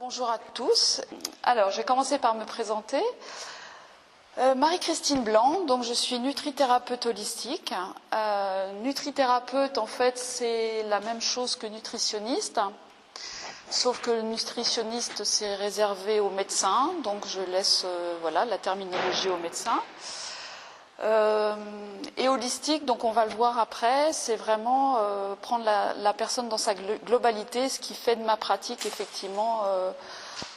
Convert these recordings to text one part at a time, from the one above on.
Bonjour à tous. Alors, je vais commencer par me présenter. Marie-Christine Blanc, donc je suis nutrithérapeute holistique. Nutrithérapeute, en fait, c'est la même chose que nutritionniste, sauf que le nutritionniste, c'est réservé aux médecins, donc je laisse la terminologie aux médecins. Et holistique, donc on va le voir après, c'est vraiment prendre la personne dans sa globalité, ce qui fait de ma pratique effectivement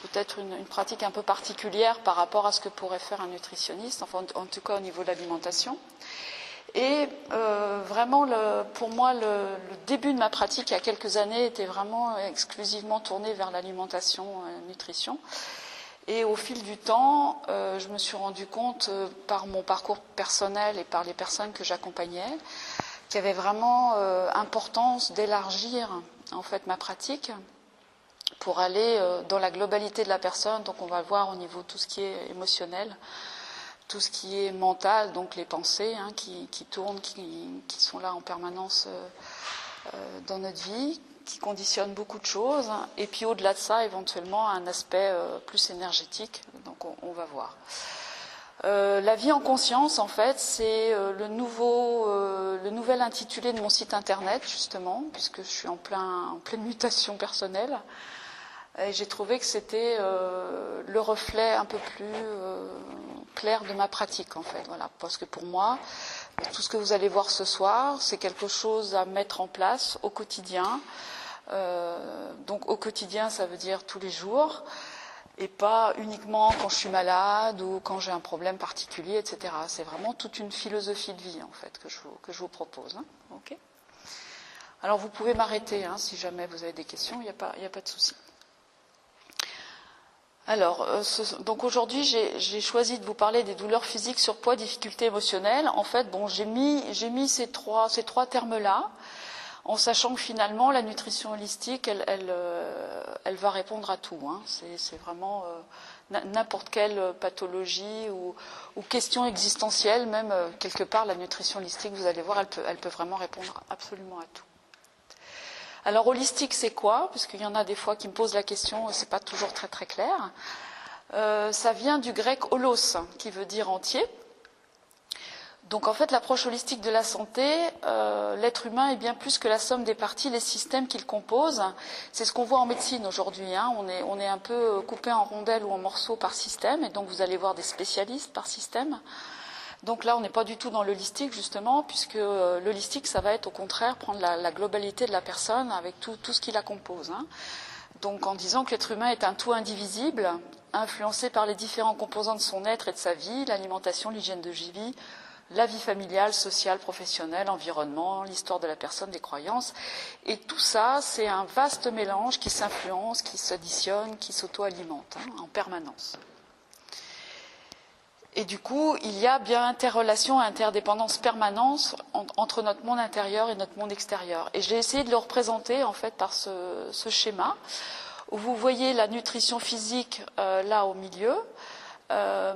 peut-être une pratique un peu particulière par rapport à ce que pourrait faire un nutritionniste, enfin en tout cas au niveau de l'alimentation. Et vraiment, pour moi, le début de ma pratique il y a quelques années était vraiment exclusivement tourné vers l'alimentation et la nutrition. Et au fil du temps, je me suis rendu compte, par mon parcours personnel et par les personnes que j'accompagnais, qu'il y avait vraiment importance d'élargir en fait ma pratique pour aller dans la globalité de la personne. Donc on va le voir au niveau de tout ce qui est émotionnel, tout ce qui est mental, donc les pensées qui tournent, qui sont là en permanence dans notre vie, qui conditionne beaucoup de choses, et puis au-delà de ça, éventuellement, un aspect plus énergétique, donc on va voir. La vie en conscience, en fait, c'est le nouvel intitulé de mon site internet, justement, puisque je suis en pleine mutation personnelle, et j'ai trouvé que c'était le reflet un peu plus clair de ma pratique, en fait, voilà, parce que pour moi, tout ce que vous allez voir ce soir, c'est quelque chose à mettre en place au quotidien. Donc au quotidien, ça veut dire tous les jours, et pas uniquement quand je suis malade ou quand j'ai un problème particulier, etc. C'est vraiment toute une philosophie de vie en fait que je vous propose. Okay. Alors vous pouvez m'arrêter si jamais vous avez des questions, il n'y a pas de souci. Alors, donc aujourd'hui, j'ai choisi de vous parler des douleurs physiques, surpoids, difficultés émotionnelles. En fait, j'ai mis ces trois termes-là, en sachant que finalement, la nutrition holistique, elle va répondre à tout. C'est vraiment n'importe quelle pathologie ou question existentielle, même quelque part, la nutrition holistique, vous allez voir, elle peut vraiment répondre absolument à tout. Alors, holistique, c'est quoi? Parce qu'il y en a des fois qui me posent la question, c'est pas toujours très très clair. Ça vient du grec holos, qui veut dire entier. Donc en fait, l'approche holistique de la santé, l'être humain est bien plus que la somme des parties, les systèmes qu'il compose. C'est ce qu'on voit en médecine aujourd'hui. On est un peu coupé en rondelles ou en morceaux par système, et donc vous allez voir des spécialistes par système. Donc là, on n'est pas du tout dans l'holistique, justement, puisque l'holistique, ça va être au contraire prendre la globalité de la personne avec tout ce qui la compose. Donc en disant que l'être humain est un tout indivisible, influencé par les différents composants de son être et de sa vie, l'alimentation, l'hygiène de vie, la vie familiale, sociale, professionnelle, environnement, l'histoire de la personne, des croyances. Et tout ça, c'est un vaste mélange qui s'influence, qui s'additionne, qui s'auto-alimente en permanence. Et du coup, il y a bien interrelation, interdépendance permanente entre notre monde intérieur et notre monde extérieur. Et j'ai essayé de le représenter en fait par ce schéma, où vous voyez la nutrition physique là au milieu,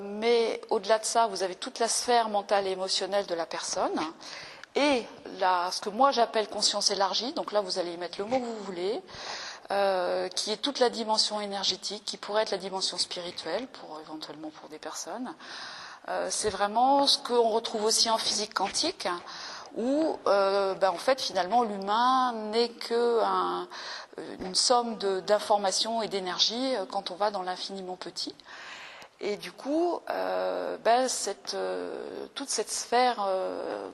mais au-delà de ça, vous avez toute la sphère mentale et émotionnelle de la personne, et ce que moi j'appelle conscience élargie, donc là vous allez y mettre le mot que vous voulez, qui est toute la dimension énergétique, qui pourrait être la dimension spirituelle, éventuellement pour des personnes. C'est vraiment ce qu'on retrouve aussi en physique quantique, où en fait finalement l'humain n'est qu'une somme d'informations et d'énergie quand on va dans l'infiniment petit. Et du coup, toute cette sphère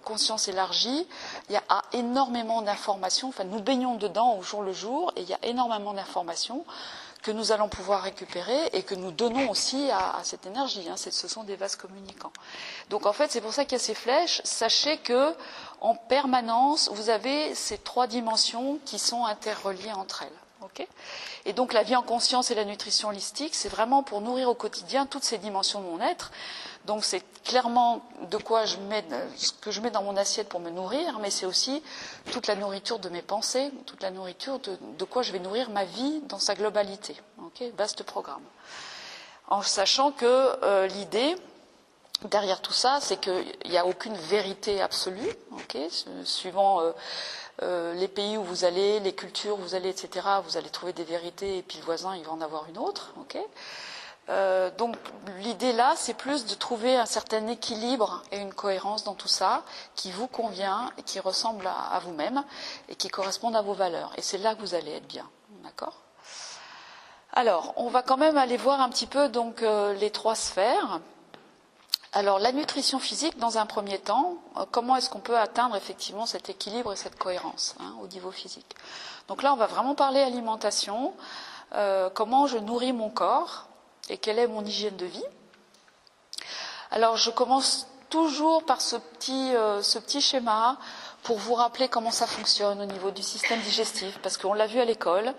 conscience élargie, il y a énormément d'informations, enfin nous baignons dedans au jour le jour, et il y a énormément d'informations que nous allons pouvoir récupérer et que nous donnons aussi à cette énergie. Ce sont des vases communicants. Donc en fait, c'est pour ça qu'il y a ces flèches. Sachez que en permanence, vous avez ces trois dimensions qui sont interreliées entre elles. Okay. Et donc la vie en conscience et la nutrition holistique, c'est vraiment pour nourrir au quotidien toutes ces dimensions de mon être. Donc c'est clairement ce que je mets dans mon assiette pour me nourrir, mais c'est aussi toute la nourriture de mes pensées, toute la nourriture de quoi je vais nourrir ma vie dans sa globalité. Okay. Vaste programme. En sachant que l'idée derrière tout ça, c'est qu'il n'y a aucune vérité absolue, okay, suivant les pays où vous allez, les cultures où vous allez, etc., vous allez trouver des vérités et puis le voisin, il va en avoir une autre. Okay, donc l'idée là, c'est plus de trouver un certain équilibre et une cohérence dans tout ça qui vous convient et qui ressemble à vous-même et qui correspondent à vos valeurs. Et c'est là que vous allez être bien. D'accord ? Alors, on va quand même aller voir un petit peu donc les 3 sphères. Alors, la nutrition physique, dans un premier temps, comment est-ce qu'on peut atteindre effectivement cet équilibre et cette cohérence au niveau physique? Donc là, on va vraiment parler alimentation, comment je nourris mon corps et quelle est mon hygiène de vie. Alors, je commence toujours par ce petit schéma pour vous rappeler comment ça fonctionne au niveau du système digestif, parce qu'on l'a vu à l'école,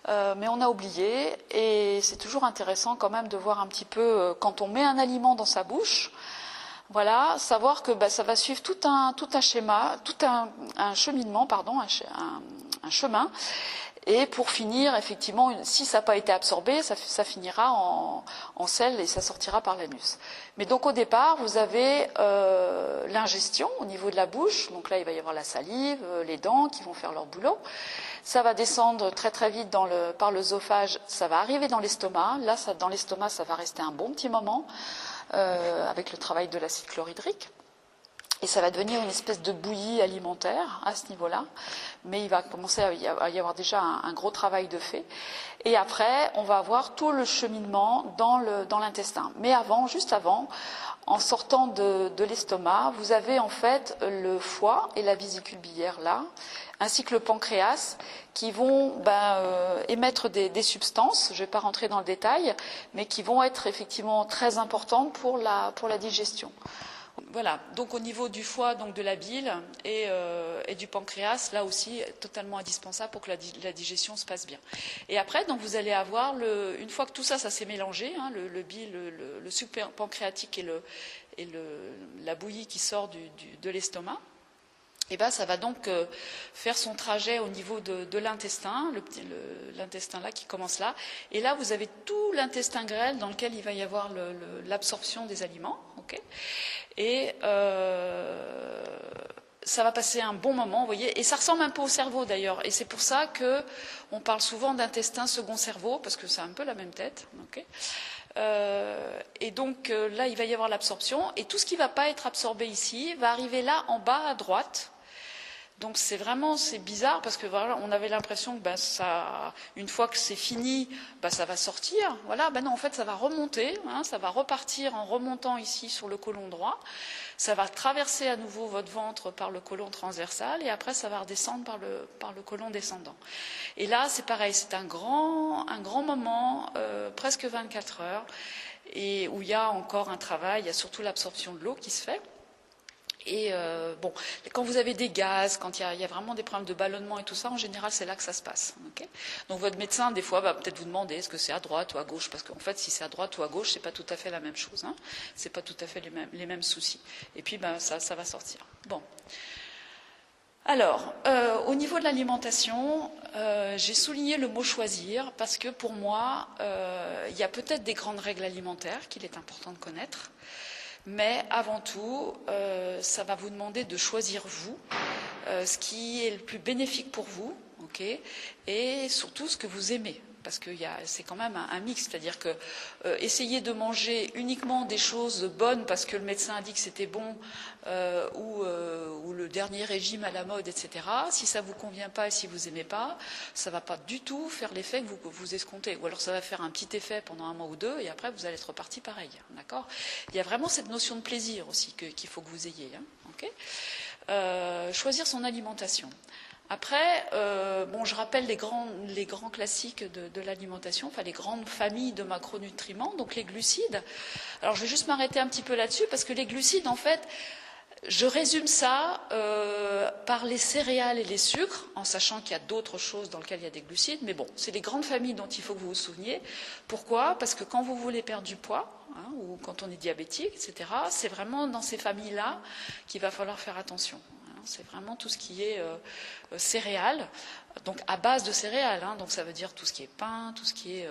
mais on a oublié, et c'est toujours intéressant quand même de voir un petit peu, quand on met un aliment dans sa bouche, voilà, savoir que ça va suivre tout un schéma, tout un cheminement, pardon, un chemin. Et pour finir, effectivement, si ça n'a pas été absorbé, ça finira en sel et ça sortira par l'anus. Mais donc au départ, vous avez l'ingestion au niveau de la bouche. Donc là, il va y avoir la salive, les dents qui vont faire leur boulot. Ça va descendre très très vite par l'œsophage, ça va arriver dans l'estomac. Là, dans l'estomac, ça va rester un bon petit moment avec le travail de l'acide chlorhydrique. Et ça va devenir une espèce de bouillie alimentaire à ce niveau-là. Mais il va commencer à y avoir déjà un gros travail de fait. Et après, on va avoir tout le cheminement dans l'intestin. Mais juste avant, en sortant de l'estomac, vous avez en fait le foie et la vésicule biliaire là, ainsi que le pancréas, qui vont émettre des substances, je ne vais pas rentrer dans le détail, mais qui vont être effectivement très importantes pour la digestion. Voilà, donc au niveau du foie, donc de la bile et du pancréas, là aussi totalement indispensable pour que la digestion se passe bien. Et après, donc vous allez avoir une fois que tout ça s'est mélangé, le bile, le suc pancréatique et la bouillie qui sort de l'estomac. Et ça va donc faire son trajet au niveau de l'intestin, l'intestin là qui commence là. Et là, vous avez tout l'intestin grêle dans lequel il va y avoir l'absorption des aliments. Okay, et ça va passer un bon moment, vous voyez. Et ça ressemble un peu au cerveau d'ailleurs. Et c'est pour ça qu'on parle souvent d'intestin second cerveau, parce que c'est un peu la même tête. Okay, et donc là, il va y avoir l'absorption. Et tout ce qui ne va pas être absorbé ici va arriver là en bas à droite. Donc c'est bizarre parce que voilà, on avait l'impression que une fois que c'est fini, ça va sortir. Voilà, non, en fait ça va remonter, ça va repartir en remontant ici sur le côlon droit. Ça va traverser à nouveau votre ventre par le côlon transversal et après ça va redescendre par le côlon descendant. Et là c'est pareil, c'est un grand moment, presque 24 heures, et où il y a encore un travail, il y a surtout l'absorption de l'eau qui se fait. Et quand vous avez des gaz, quand il y a vraiment des problèmes de ballonnement et tout ça, en général, c'est là que ça se passe. Okay, donc votre médecin, des fois, va peut-être vous demander est-ce que c'est à droite ou à gauche, parce qu'en fait, si c'est à droite ou à gauche, c'est pas tout à fait la même chose. C'est pas tout à fait les mêmes soucis. Et puis, ça va sortir. Bon. Alors, au niveau de l'alimentation, j'ai souligné le mot choisir parce que pour moi, il y a peut-être des grandes règles alimentaires qu'il est important de connaître. Mais avant tout, ça va vous demander de choisir vous, ce qui est le plus bénéfique pour vous, okay, et surtout ce que vous aimez. Parce que c'est quand même un mix, c'est-à-dire que essayer de manger uniquement des choses bonnes parce que le médecin a dit que c'était bon ou le dernier régime à la mode, etc. Si ça ne vous convient pas et si vous n'aimez pas, ça ne va pas du tout faire l'effet que vous escomptez. Ou alors ça va faire un petit effet pendant un mois ou deux et après vous allez être reparti pareil. D'accord ? Il y a vraiment cette notion de plaisir aussi qu'il faut que vous ayez. Okay ? Choisir son alimentation. Après, je rappelle les grands classiques de l'alimentation, enfin les grandes familles de macronutriments, donc les glucides. Alors je vais juste m'arrêter un petit peu là-dessus parce que les glucides, en fait, je résume ça par les céréales et les sucres, en sachant qu'il y a d'autres choses dans lesquelles il y a des glucides, mais bon, c'est les grandes familles dont il faut que vous vous souveniez. Pourquoi ? Parce que quand vous voulez perdre du poids, ou quand on est diabétique, etc., c'est vraiment dans ces familles-là qu'il va falloir faire attention. C'est vraiment tout ce qui est céréales, donc à base de céréales. Donc ça veut dire tout ce qui est pain, tout ce qui est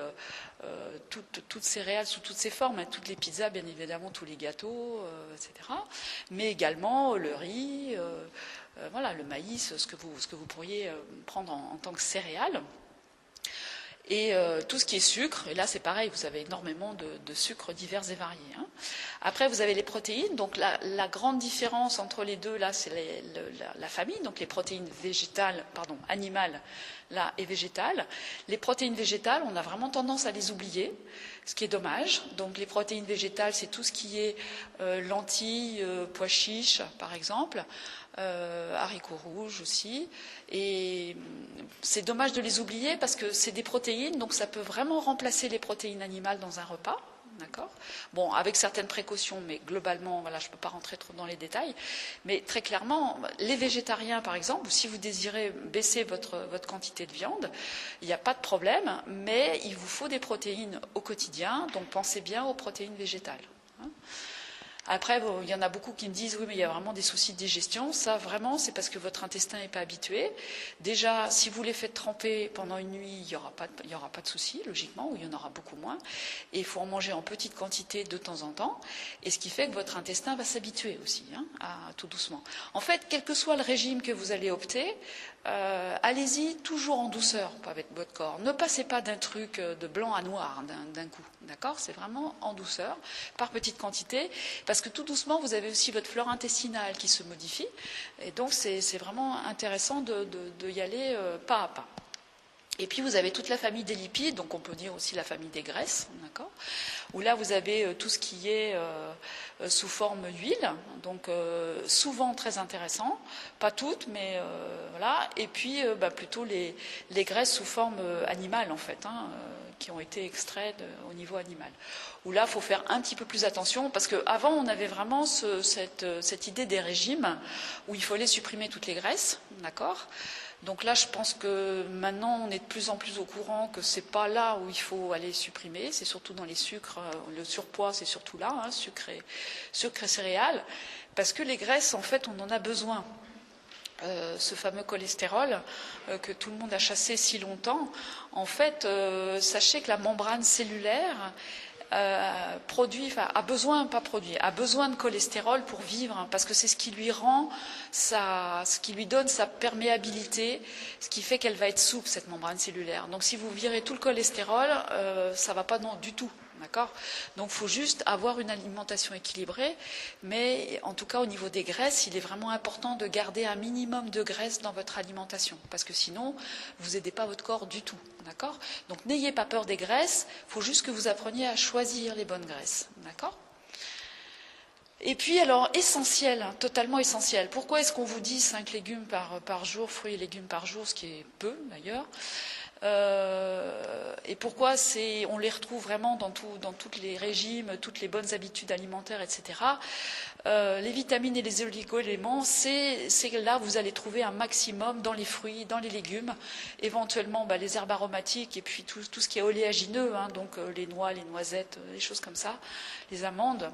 toutes céréales sous toutes ses formes, toutes les pizzas, bien évidemment, tous les gâteaux, etc. Mais également le riz, le maïs, ce que vous pourriez prendre en tant que céréales. Et tout ce qui est sucre, et là c'est pareil, vous avez énormément de sucres divers et variés. Après vous avez les protéines, donc la grande différence entre les deux là c'est la famille, donc les protéines animales là et végétales. Les protéines végétales, on a vraiment tendance à les oublier, ce qui est dommage. Donc les protéines végétales, c'est tout ce qui est lentilles, pois chiches par exemple. Haricots rouges aussi, et c'est dommage de les oublier parce que c'est des protéines, donc ça peut vraiment remplacer les protéines animales dans un repas, d'accord ? Bon, avec certaines précautions, mais globalement, voilà, je ne peux pas rentrer trop dans les détails, mais très clairement, les végétariens par exemple, si vous désirez baisser votre quantité de viande, il n'y a pas de problème, mais il vous faut des protéines au quotidien, donc pensez bien aux protéines végétales. Après, il y en a beaucoup qui me disent oui, mais il y a vraiment des soucis de digestion. Ça, vraiment, c'est parce que votre intestin n'est pas habitué. Déjà, si vous les faites tremper pendant une nuit, il n'y aura pas de soucis, logiquement, ou il y en aura beaucoup moins. Et il faut en manger en petite quantité de temps en temps. Et ce qui fait que votre intestin va s'habituer aussi, tout doucement. En fait, quel que soit le régime que vous allez opter, allez-y toujours en douceur avec votre corps. Ne passez pas d'un truc de blanc à noir d'un coup, d'accord ? C'est vraiment en douceur, par petite quantité, parce que tout doucement, vous avez aussi votre flore intestinale qui se modifie, et donc c'est vraiment intéressant de y aller pas à pas. Et puis vous avez toute la famille des lipides, donc on peut dire aussi la famille des graisses, d'accord ? Où là vous avez tout ce qui est sous forme d'huile, donc souvent très intéressant, pas toutes, mais voilà. Et puis plutôt les graisses sous forme animale en fait, qui ont été extraites au niveau animal. Où là il faut faire un petit peu plus attention, parce qu'avant on avait vraiment cette idée des régimes où il fallait supprimer toutes les graisses, d'accord ? Donc là, je pense que maintenant, on est de plus en plus au courant que c'est pas là où il faut aller supprimer, c'est surtout dans les sucres, le surpoids, c'est surtout là, sucre et céréales, parce que les graisses, en fait, on en a besoin. Ce fameux cholestérol que tout le monde a chassé si longtemps, en fait, sachez que la membrane cellulaire a besoin de cholestérol pour vivre, parce que c'est ce qui lui donne sa perméabilité, ce qui fait qu'elle va être souple, cette membrane cellulaire. Donc si vous virez tout le cholestérol, ça ne va pas du tout. D'accord ? Donc il faut juste avoir une alimentation équilibrée, mais en tout cas au niveau des graisses, il est vraiment important de garder un minimum de graisse dans votre alimentation, parce que sinon vous n'aidez pas votre corps du tout. D'accord ? Donc n'ayez pas peur des graisses, il faut juste que vous appreniez à choisir les bonnes graisses. D'accord ? Et puis alors, essentiel, totalement essentiel. Pourquoi est-ce qu'on vous dit 5 légumes par jour, fruits et légumes par jour, ce qui est peu d'ailleurs ? Et pourquoi on les retrouve vraiment dans tous les régimes, toutes les bonnes habitudes alimentaires, etc. Les vitamines et les oligo-éléments, c'est là où vous allez trouver un maximum dans les fruits, dans les légumes, éventuellement les herbes aromatiques et puis tout ce qui est oléagineux, donc les noix, les noisettes, les choses comme ça, les amandes.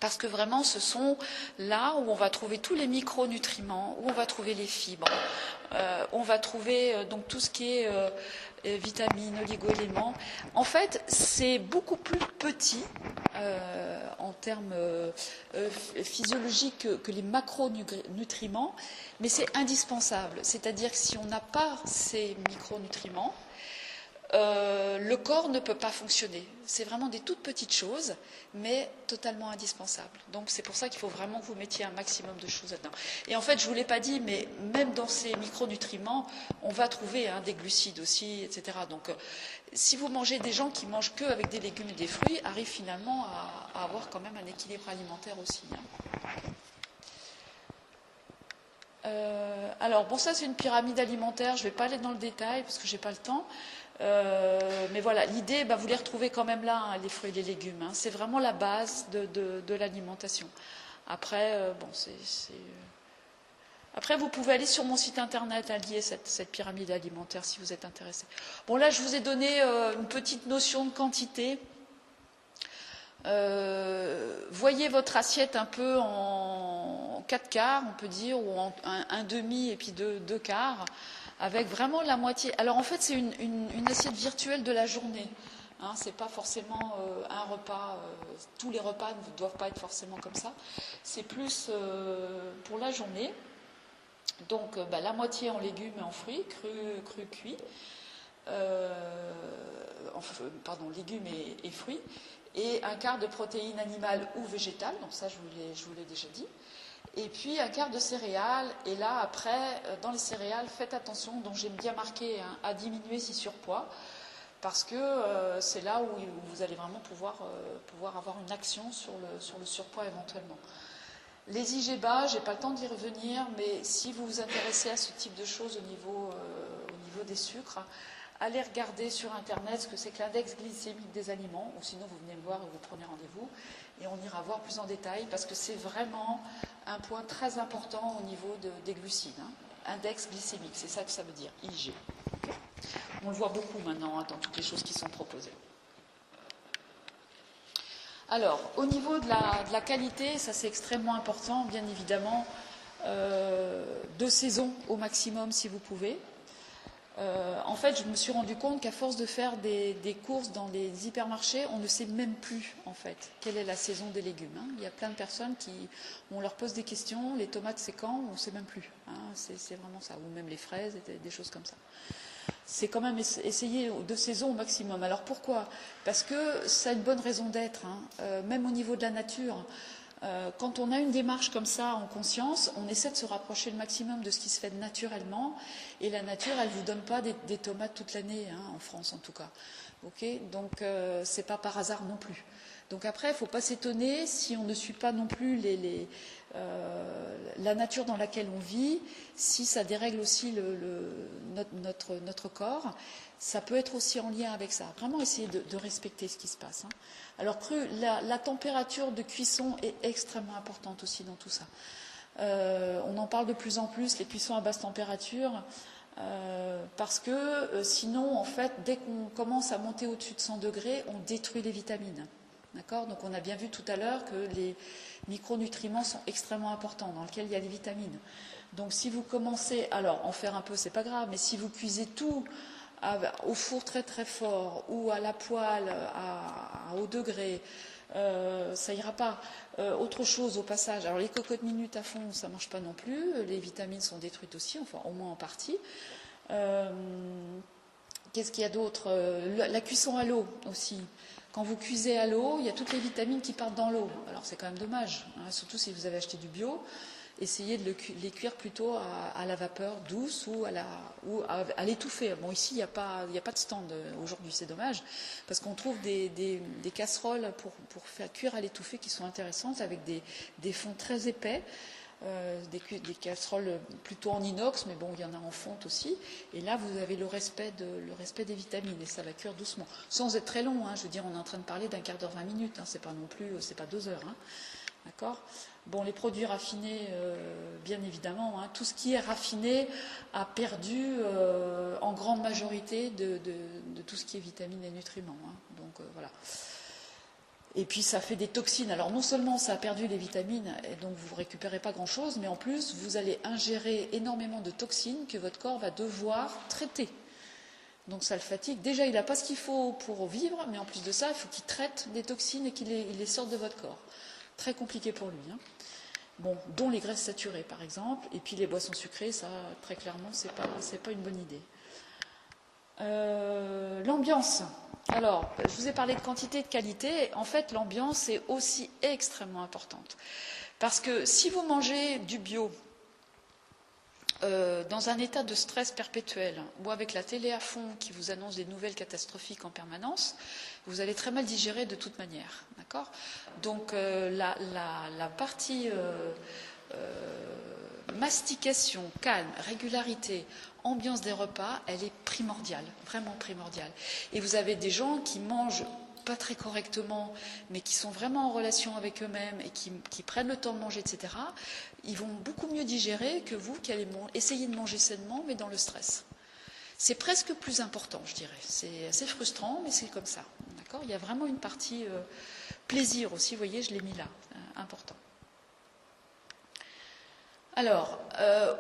Parce que vraiment, ce sont là où on va trouver tous les micronutriments, où on va trouver les fibres, on va trouver donc tout ce qui est vitamines, oligo-éléments. En fait, c'est beaucoup plus petit en termes physiologiques que les macronutriments, mais c'est indispensable. C'est-à-dire que si on n'a pas ces micronutriments, le corps ne peut pas fonctionner. C'est vraiment des toutes petites choses, mais totalement indispensables. Donc c'est pour ça qu'il faut vraiment que vous mettiez un maximum de choses là-dedans. Et en fait, je ne vous l'ai pas dit, mais même dans ces micronutriments, on va trouver des glucides aussi, etc. Donc si vous mangez, des gens qui mangent que avec des légumes et des fruits, arrivent finalement à avoir quand même un équilibre alimentaire aussi. Alors bon, ça c'est une pyramide alimentaire, je ne vais pas aller dans le détail parce que je n'ai pas le temps. Mais voilà, l'idée, vous les retrouvez quand même là, les fruits et les légumes. C'est vraiment la base de l'alimentation. Après, Après, vous pouvez aller sur mon site internet, lier cette pyramide alimentaire si vous êtes intéressé. Bon, là, je vous ai donné une petite notion de quantité. Voyez votre assiette un peu en 4 quarts, on peut dire, ou en un demi et puis deux quarts, avec vraiment la moitié. Alors en fait, c'est une assiette virtuelle de la journée. Hein, c'est pas forcément un repas. Tous les repas ne doivent pas être forcément comme ça. C'est plus pour la journée. Donc la moitié en légumes et en fruits, cru cuits. Légumes et fruits. Et un quart de protéines animales ou végétales, donc ça je vous l'ai déjà dit. Et puis un quart de céréales. Et là, après, dans les céréales, faites attention, donc j'ai bien marqué à diminuer si surpoids, parce que c'est là où vous allez vraiment pouvoir avoir une action sur le surpoids éventuellement. Les IGBA, je n'ai pas le temps d'y revenir, mais si vous vous intéressez à ce type de choses au niveau des sucres, allez regarder sur Internet ce que c'est que l'index glycémique des aliments, ou sinon vous venez me voir et vous prenez rendez-vous, et on ira voir plus en détail, parce que c'est vraiment un point très important au niveau des glucides. Hein. Index glycémique, c'est ça que ça veut dire, IG. Okay. On le voit beaucoup maintenant dans toutes les choses qui sont proposées. Alors, au niveau de la qualité, ça c'est extrêmement important, bien évidemment, de saison au maximum si vous pouvez. En fait, je me suis rendu compte qu'à force de faire des courses dans les hypermarchés, on ne sait même plus, en fait, quelle est la saison des légumes. Hein. Il y a plein de personnes on leur pose des questions, les tomates c'est quand, on ne sait même plus. Hein. C'est vraiment ça, ou même les fraises, des choses comme ça. C'est quand même essayer de saison au maximum. Alors pourquoi? Parce que ça a une bonne raison d'être, hein. Même au niveau de la nature. Quand on a une démarche comme ça en conscience, on essaie de se rapprocher le maximum de ce qui se fait naturellement. Et la nature, elle ne vous donne pas des tomates toute l'année, hein, en France en tout cas. Okay, donc, c'est pas par hasard non plus. Donc après, il ne faut pas s'étonner si on ne suit pas non plus la nature dans laquelle on vit, si ça dérègle aussi notre corps. Ça peut être aussi en lien avec ça. Vraiment essayer de respecter ce qui se passe. Hein. Alors la température de cuisson est extrêmement importante aussi dans tout ça. On en parle de plus en plus, les cuissons à basse température, parce que sinon, en fait, dès qu'on commence à monter au-dessus de 100 degrés, on détruit les vitamines. D'accord ? Donc on a bien vu tout à l'heure que les micronutriments sont extrêmement importants, dans lesquels il y a les vitamines. Donc si vous commencez, alors en faire un peu, c'est pas grave, mais si vous cuisez tout au four très très fort ou à la poêle à haut degré, ça ira pas. Autre chose au passage, alors les cocottes minutes à fond, ça marche pas non plus, les vitamines sont détruites aussi, enfin au moins en partie. Qu'est-ce qu'il y a d'autre? La cuisson à l'eau aussi. Quand vous cuisez à l'eau, il y a toutes les vitamines qui partent dans l'eau. Alors c'est quand même dommage, hein, surtout si vous avez acheté du bio. Essayez de les cuire plutôt à la vapeur douce ou à l'étouffer. Bon, ici, il n'y a pas de stand aujourd'hui, c'est dommage, parce qu'on trouve des casseroles pour faire cuire à l'étouffée qui sont intéressantes, avec des fonds très épais, des casseroles plutôt en inox, mais bon, il y en a en fonte aussi. Et là, vous avez le respect des vitamines, et ça va cuire doucement. Sans être très long, hein, je veux dire, on est en train de parler d'un quart d'heure, 20 minutes, hein, c'est pas non plus, c'est pas 2 heures. Hein. D'accord ? Bon, les produits raffinés, bien évidemment, hein, tout ce qui est raffiné a perdu en grande majorité de tout ce qui est vitamines et nutriments. Hein. Donc voilà. Et puis ça fait des toxines. Alors non seulement ça a perdu les vitamines, et donc vous ne récupérez pas grand-chose, mais en plus vous allez ingérer énormément de toxines que votre corps va devoir traiter. Donc ça le fatigue. Déjà, il n'a pas ce qu'il faut pour vivre, mais en plus de ça, il faut qu'il traite des toxines et qu'il les sorte de votre corps. Très compliqué pour lui. Hein. Bon, dont les graisses saturées, par exemple, et puis les boissons sucrées, ça, très clairement, c'est pas une bonne idée. L'ambiance. Alors, je vous ai parlé de quantité et de qualité. En fait, l'ambiance est aussi extrêmement importante. Parce que si vous mangez du bio dans un état de stress perpétuel ou avec la télé à fond qui vous annonce des nouvelles catastrophiques en permanence, vous allez très mal digérer de toute manière. D'accord ? Donc la partie mastication, calme, régularité, ambiance des repas, elle est primordiale, vraiment primordiale. Et vous avez des gens qui mangent pas très correctement, mais qui sont vraiment en relation avec eux-mêmes et qui prennent le temps de manger, etc., ils vont beaucoup mieux digérer que vous qui allez essayer de manger sainement, mais dans le stress. C'est presque plus important, je dirais. C'est assez frustrant, mais c'est comme ça. D'accord ? Il y a vraiment une partie plaisir aussi, vous voyez, je l'ai mis là, important. Alors,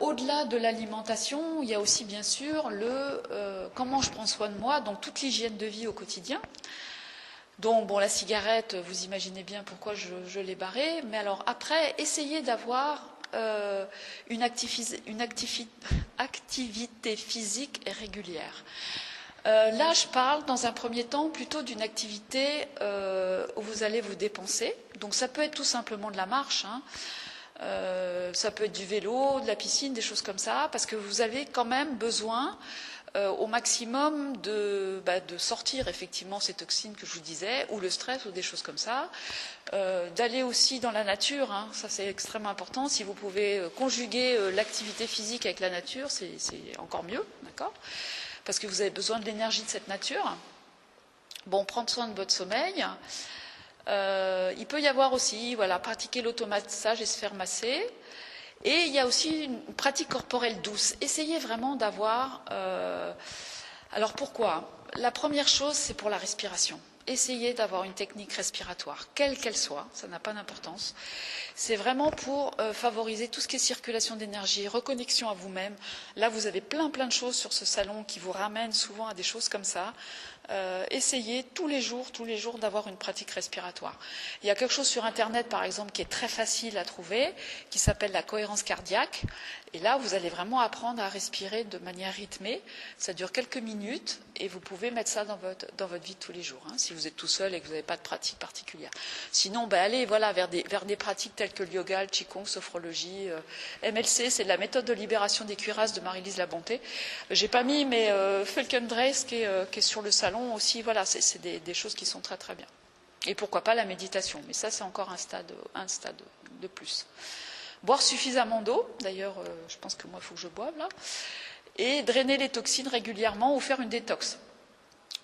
au-delà de l'alimentation, il y a aussi bien sûr comment je prends soin de moi, donc toute l'hygiène de vie au quotidien. Donc, bon, la cigarette, vous imaginez bien pourquoi je l'ai barrée, mais alors après, essayez d'avoir une activité physique régulière. Là, je parle dans un premier temps plutôt d'une activité où vous allez vous dépenser. Donc, ça peut être tout simplement de la marche, hein. Ça peut être du vélo, de la piscine, des choses comme ça, parce que vous avez quand même besoin au maximum de sortir effectivement ces toxines que je vous disais, ou le stress, ou des choses comme ça, d'aller aussi dans la nature, hein, ça c'est extrêmement important. Si vous pouvez conjuguer l'activité physique avec la nature, c'est encore mieux, d'accord ? Parce que vous avez besoin de l'énergie de cette nature. Bon, prendre soin de votre sommeil. Il peut y avoir aussi, voilà, pratiquer l'automassage et se faire masser. Et il y a aussi une pratique corporelle douce. Essayez vraiment d'avoir... Alors pourquoi ? La première chose, c'est pour la respiration. Essayez d'avoir une technique respiratoire, quelle qu'elle soit, ça n'a pas d'importance. C'est vraiment pour favoriser tout ce qui est circulation d'énergie, reconnexion à vous-même. Là, vous avez plein de choses sur ce salon qui vous ramènent souvent à des choses comme ça. Essayez tous les jours d'avoir une pratique respiratoire. Il y a quelque chose sur Internet, par exemple, qui est très facile à trouver, qui s'appelle la cohérence cardiaque. Et là, vous allez vraiment apprendre à respirer de manière rythmée. Ça dure quelques minutes et vous pouvez mettre ça dans votre vie de tous les jours, hein, si vous êtes tout seul et que vous n'avez pas de pratique particulière. Sinon, allez voilà, vers des pratiques telles que le yoga, le qigong, sophrologie, MLC, c'est la méthode de libération des cuirasses de Marie-Lise Labonté. J'ai pas mis, mais Felkendreis qui est sur le salon aussi, voilà, c'est des choses qui sont très très bien. Et pourquoi pas la méditation, mais ça c'est encore un stade de plus. Boire suffisamment d'eau, d'ailleurs je pense que moi il faut que je boive là, et drainer les toxines régulièrement ou faire une détox.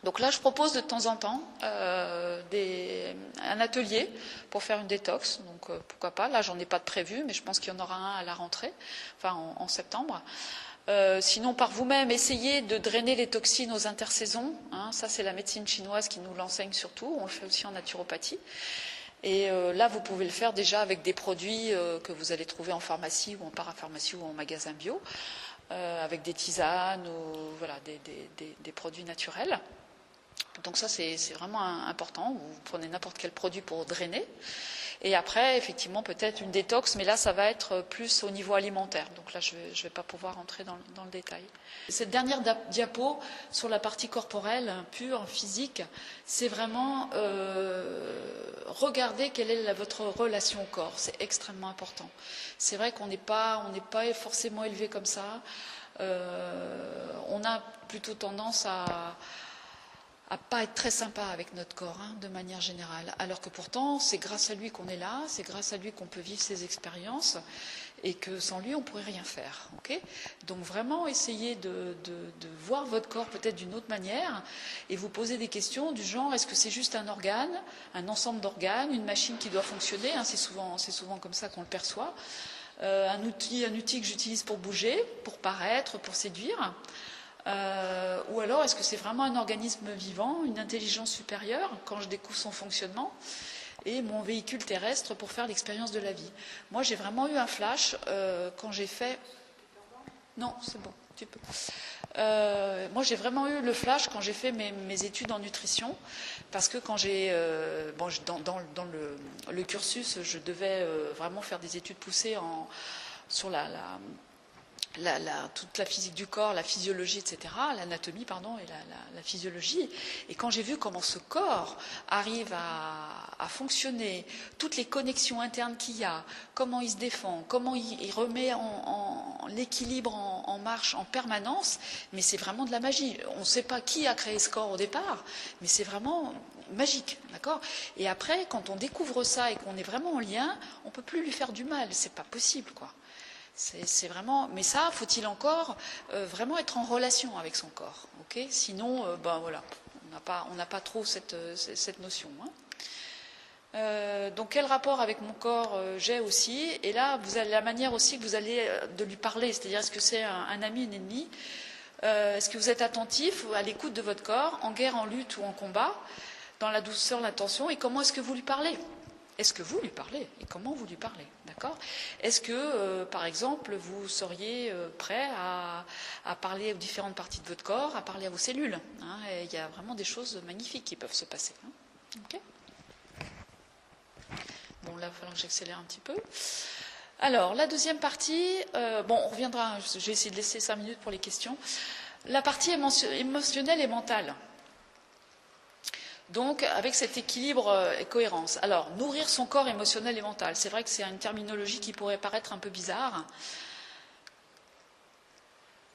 Donc là je propose de temps en temps un atelier pour faire une détox, donc pourquoi pas, là j'en ai pas de prévu, mais je pense qu'il y en aura un à la rentrée, enfin en septembre. Sinon par vous-même, essayez de drainer les toxines aux intersaisons, hein, ça c'est la médecine chinoise qui nous l'enseigne surtout, on le fait aussi en naturopathie. Et là, vous pouvez le faire déjà avec des produits que vous allez trouver en pharmacie ou en parapharmacie ou en magasin bio, avec des tisanes ou voilà, des produits naturels. Donc ça, c'est vraiment important. Vous prenez n'importe quel produit pour drainer. Et après, effectivement, peut-être une détox, mais là, ça va être plus au niveau alimentaire. Donc là, je ne vais pas pouvoir entrer dans le détail. Cette dernière diapo sur la partie corporelle, pure, physique, c'est vraiment regarder quelle est votre relation au corps. C'est extrêmement important. C'est vrai qu'on n'est pas forcément élevé comme ça. On a plutôt tendance à pas être très sympa avec notre corps, hein, de manière générale. Alors que pourtant, c'est grâce à lui qu'on est là, c'est grâce à lui qu'on peut vivre ces expériences, et que sans lui, on ne pourrait rien faire. Okay ? Donc vraiment, essayez de voir votre corps peut-être d'une autre manière, et vous poser des questions du genre, est-ce que c'est juste un organe, un ensemble d'organes, une machine qui doit fonctionner, hein, c'est souvent comme ça qu'on le perçoit, un outil que j'utilise pour bouger, pour paraître, pour séduire. Ou alors est-ce que c'est vraiment un organisme vivant, une intelligence supérieure quand je découvre son fonctionnement et mon véhicule terrestre pour faire l'expérience de la vie. Moi j'ai vraiment eu un flash quand j'ai fait... Non, c'est bon, tu peux. Moi j'ai vraiment eu le flash quand j'ai fait mes études en nutrition, parce que quand j'ai... dans le cursus, je devais vraiment faire des études poussées sur toute la physique du corps, la physiologie, etc., l'anatomie, pardon, et la physiologie. Et quand j'ai vu comment ce corps arrive à fonctionner, toutes les connexions internes qu'il y a, comment il se défend, comment il remet l'équilibre en marche en permanence, mais c'est vraiment de la magie. On ne sait pas qui a créé ce corps au départ, mais c'est vraiment magique, d'accord ? Et après, quand on découvre ça et qu'on est vraiment en lien, on ne peut plus lui faire du mal, c'est pas possible, quoi. C'est vraiment, mais ça, faut-il encore vraiment être en relation avec son corps, ok ? Sinon, voilà, on n'a pas trop cette notion. Hein. Donc, quel rapport avec mon corps j'ai aussi ? Et là, vous avez la manière aussi que vous allez de lui parler, c'est-à-dire est-ce que c'est un ami, un ennemi ? Est-ce que vous êtes attentif à l'écoute de votre corps, en guerre, en lutte ou en combat ? dans la douceur, l'attention, et comment est-ce que vous lui parlez? Est-ce que vous lui parlez? Et comment vous lui parlez? D'accord? Est-ce que, par exemple, vous seriez prêt à parler aux différentes parties de votre corps, à parler à vos cellules, hein? Et il y a vraiment des choses magnifiques qui peuvent se passer. Hein? Okay. Bon, là, il va falloir que j'accélère un petit peu. Alors, la deuxième partie, bon, on reviendra, je vais essayer de laisser 5 minutes pour les questions. La partie émotionnelle et mentale. Donc, avec cet équilibre et cohérence. Alors, nourrir son corps émotionnel et mental. C'est vrai que c'est une terminologie qui pourrait paraître un peu bizarre.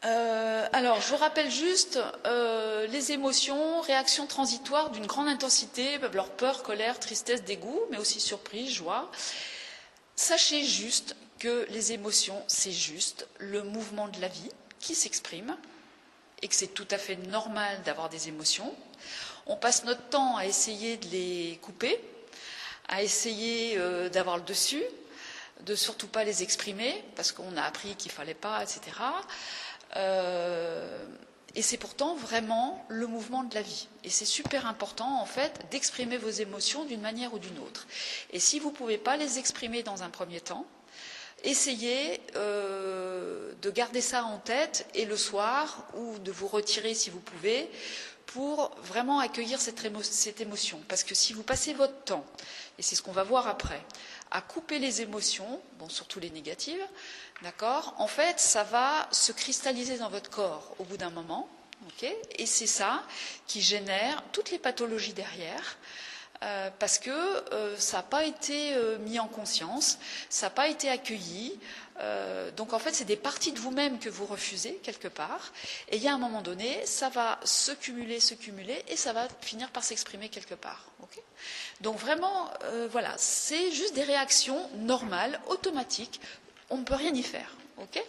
Alors, je vous rappelle juste les émotions, réactions transitoires d'une grande intensité, leur peur, colère, tristesse, dégoût, mais aussi surprise, joie. Sachez juste que les émotions, c'est juste le mouvement de la vie qui s'exprime et que c'est tout à fait normal d'avoir des émotions. On passe notre temps à essayer de les couper, à essayer d'avoir le dessus, de surtout pas les exprimer, parce qu'on a appris qu'il ne fallait pas, etc. Et c'est pourtant vraiment le mouvement de la vie. Et c'est super important, en fait, d'exprimer vos émotions d'une manière ou d'une autre. Et si vous ne pouvez pas les exprimer dans un premier temps, essayez de garder ça en tête et le soir, ou de vous retirer si vous pouvez, pour vraiment accueillir cette émotion. Parce que si vous passez votre temps, et c'est ce qu'on va voir après, à couper les émotions, bon, surtout les négatives, d'accord, en fait, ça va se cristalliser dans votre corps au bout d'un moment, okay, et c'est ça qui génère toutes les pathologies derrière, parce que ça n'a pas été mis en conscience, ça n'a pas été accueilli. Donc en fait, c'est des parties de vous-même que vous refusez quelque part. Et il y a un moment donné, ça va se cumuler, et ça va finir par s'exprimer quelque part. Okay, donc vraiment, voilà, c'est juste des réactions normales, automatiques. On ne peut rien y faire. Okay,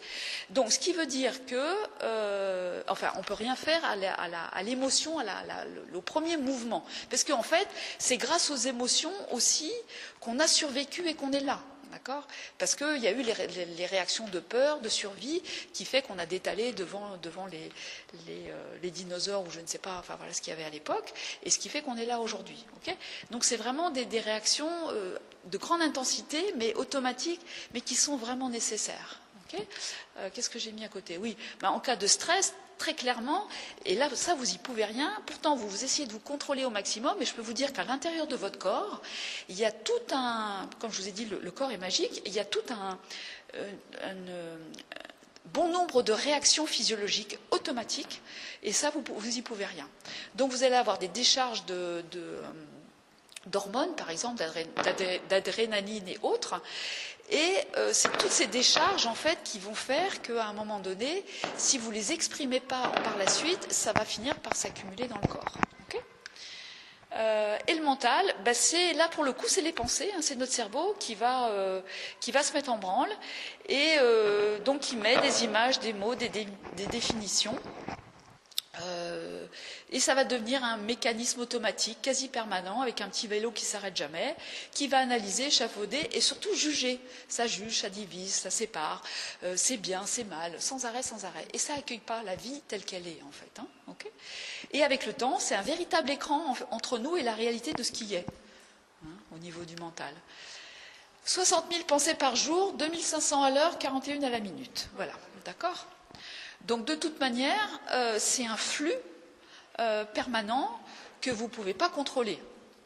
donc, ce qui veut dire que, enfin, on ne peut rien faire à l'émotion, au premier mouvement. Parce qu'en fait, c'est grâce aux émotions aussi qu'on a survécu et qu'on est là. D'accord? Parce qu'il y a eu les réactions de peur, de survie, qui fait qu'on a détalé devant les dinosaures ou je ne sais pas, enfin voilà ce qu'il y avait à l'époque, et ce qui fait qu'on est là aujourd'hui. Okay, donc c'est vraiment des réactions de grande intensité, mais automatiques, mais qui sont vraiment nécessaires. Okay, qu'est-ce que j'ai mis à côté? Oui, ben, en cas de stress, très clairement, et là, ça, vous n'y pouvez rien, pourtant, vous essayez de vous contrôler au maximum, et je peux vous dire qu'à l'intérieur de votre corps, il y a tout un, comme je vous ai dit, le corps est magique, il y a tout un bon nombre de réactions physiologiques automatiques, et ça, vous n'y pouvez rien. Donc, vous allez avoir des décharges d'hormones, par exemple, d'adrénaline et autres. Et c'est toutes ces décharges, en fait, qui vont faire qu'à un moment donné, si vous ne les exprimez pas par la suite, ça va finir par s'accumuler dans le corps. Okay, et le mental, bah, là pour le coup, c'est les pensées, hein, c'est notre cerveau qui va se mettre en branle et donc qui met des images, des mots, des définitions. Et ça va devenir un mécanisme automatique quasi permanent avec un petit vélo qui ne s'arrête jamais, qui va analyser, échafauder et surtout juger. Ça juge, ça divise, ça sépare, c'est bien, c'est mal, sans arrêt, sans arrêt. Et ça n'accueille pas la vie telle qu'elle est en fait. Hein, okay, et avec le temps, c'est un véritable écran entre nous et la réalité de ce qui est, hein, au niveau du mental. 60 000 pensées par jour, 2500 à l'heure, 41 à la minute. Voilà, d'accord ? Donc de toute manière, c'est un flux permanent que vous ne pouvez pas contrôler.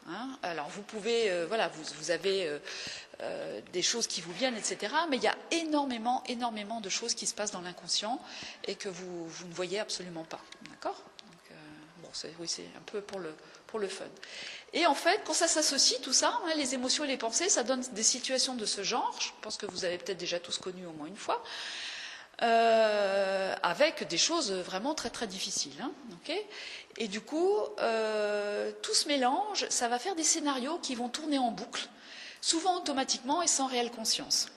Hein. Alors vous pouvez, voilà, vous avez des choses qui vous viennent, etc. Mais il y a énormément de choses qui se passent dans l'inconscient et que vous ne voyez absolument pas. D'accord ? Bon, oui, c'est un peu pour le fun. Et en fait, quand ça s'associe, tout ça, hein, les émotions et les pensées, ça donne des situations de ce genre. Je pense que vous avez peut-être déjà tous connu au moins une fois. Avec des choses vraiment très très difficiles. Hein, okay, et du coup, tout ce mélange, ça va faire des scénarios qui vont tourner en boucle, souvent automatiquement et sans réelle conscience.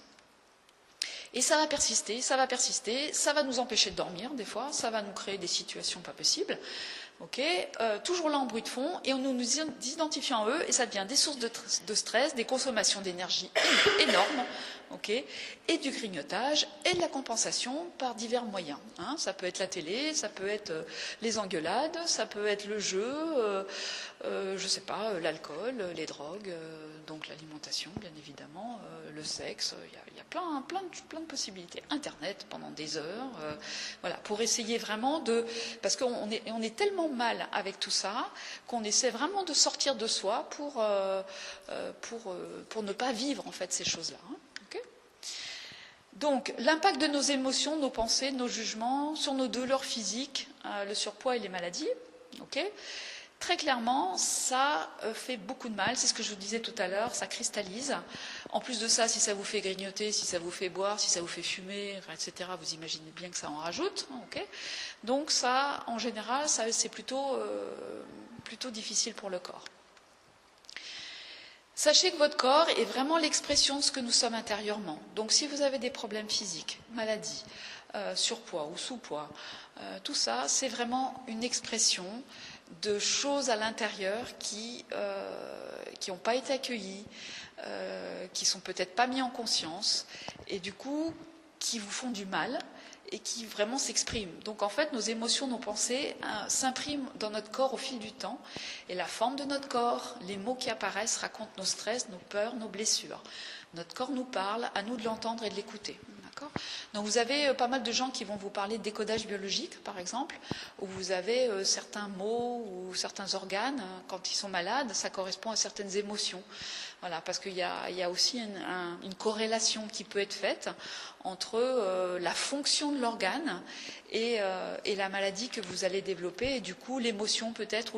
Et ça va persister, ça va nous empêcher de dormir des fois, ça va nous créer des situations pas possibles. Okay, toujours là en bruit de fond, et nous nous identifions à eux, et ça devient des sources de stress, des consommations d'énergie énormes, okay, et du grignotage, et de la compensation par divers moyens. Hein. Ça peut être la télé, ça peut être les engueulades, ça peut être le jeu, je ne sais pas, l'alcool, les drogues, donc l'alimentation bien évidemment, le sexe, il y a plein de possibilités. Internet pendant des heures, voilà, pour essayer vraiment de... Parce qu'on est tellement mal avec tout ça qu'on essaie vraiment de sortir de soi pour ne pas vivre en fait ces choses-là. Hein. Okay. Donc l'impact de nos émotions, nos pensées, nos jugements sur nos douleurs physiques, le surpoids et les maladies. Okay. Très clairement, ça fait beaucoup de mal, c'est ce que je vous disais tout à l'heure, ça cristallise. En plus de ça, si ça vous fait grignoter, si ça vous fait boire, si ça vous fait fumer, etc., vous imaginez bien que ça en rajoute. Okay. Donc ça, en général, c'est plutôt difficile pour le corps. Sachez que votre corps est vraiment l'expression de ce que nous sommes intérieurement. Donc si vous avez des problèmes physiques, maladies, surpoids ou sous-poids, tout ça, c'est vraiment une expression de choses à l'intérieur qui n'ont pas été accueillies, qui sont peut-être pas mis en conscience, et du coup, qui vous font du mal, et qui vraiment s'expriment. Donc en fait, nos émotions, nos pensées s'impriment dans notre corps au fil du temps, et la forme de notre corps, les mots qui apparaissent racontent nos stress, nos peurs, nos blessures. Notre corps nous parle, à nous de l'entendre et de l'écouter. Donc vous avez pas mal de gens qui vont vous parler de décodage biologique, par exemple, où vous avez certains mots ou certains organes, quand ils sont malades, ça correspond à certaines émotions. Voilà, parce qu'il y a aussi une corrélation qui peut être faite entre la fonction de l'organe et la maladie que vous allez développer, et du coup l'émotion peut-être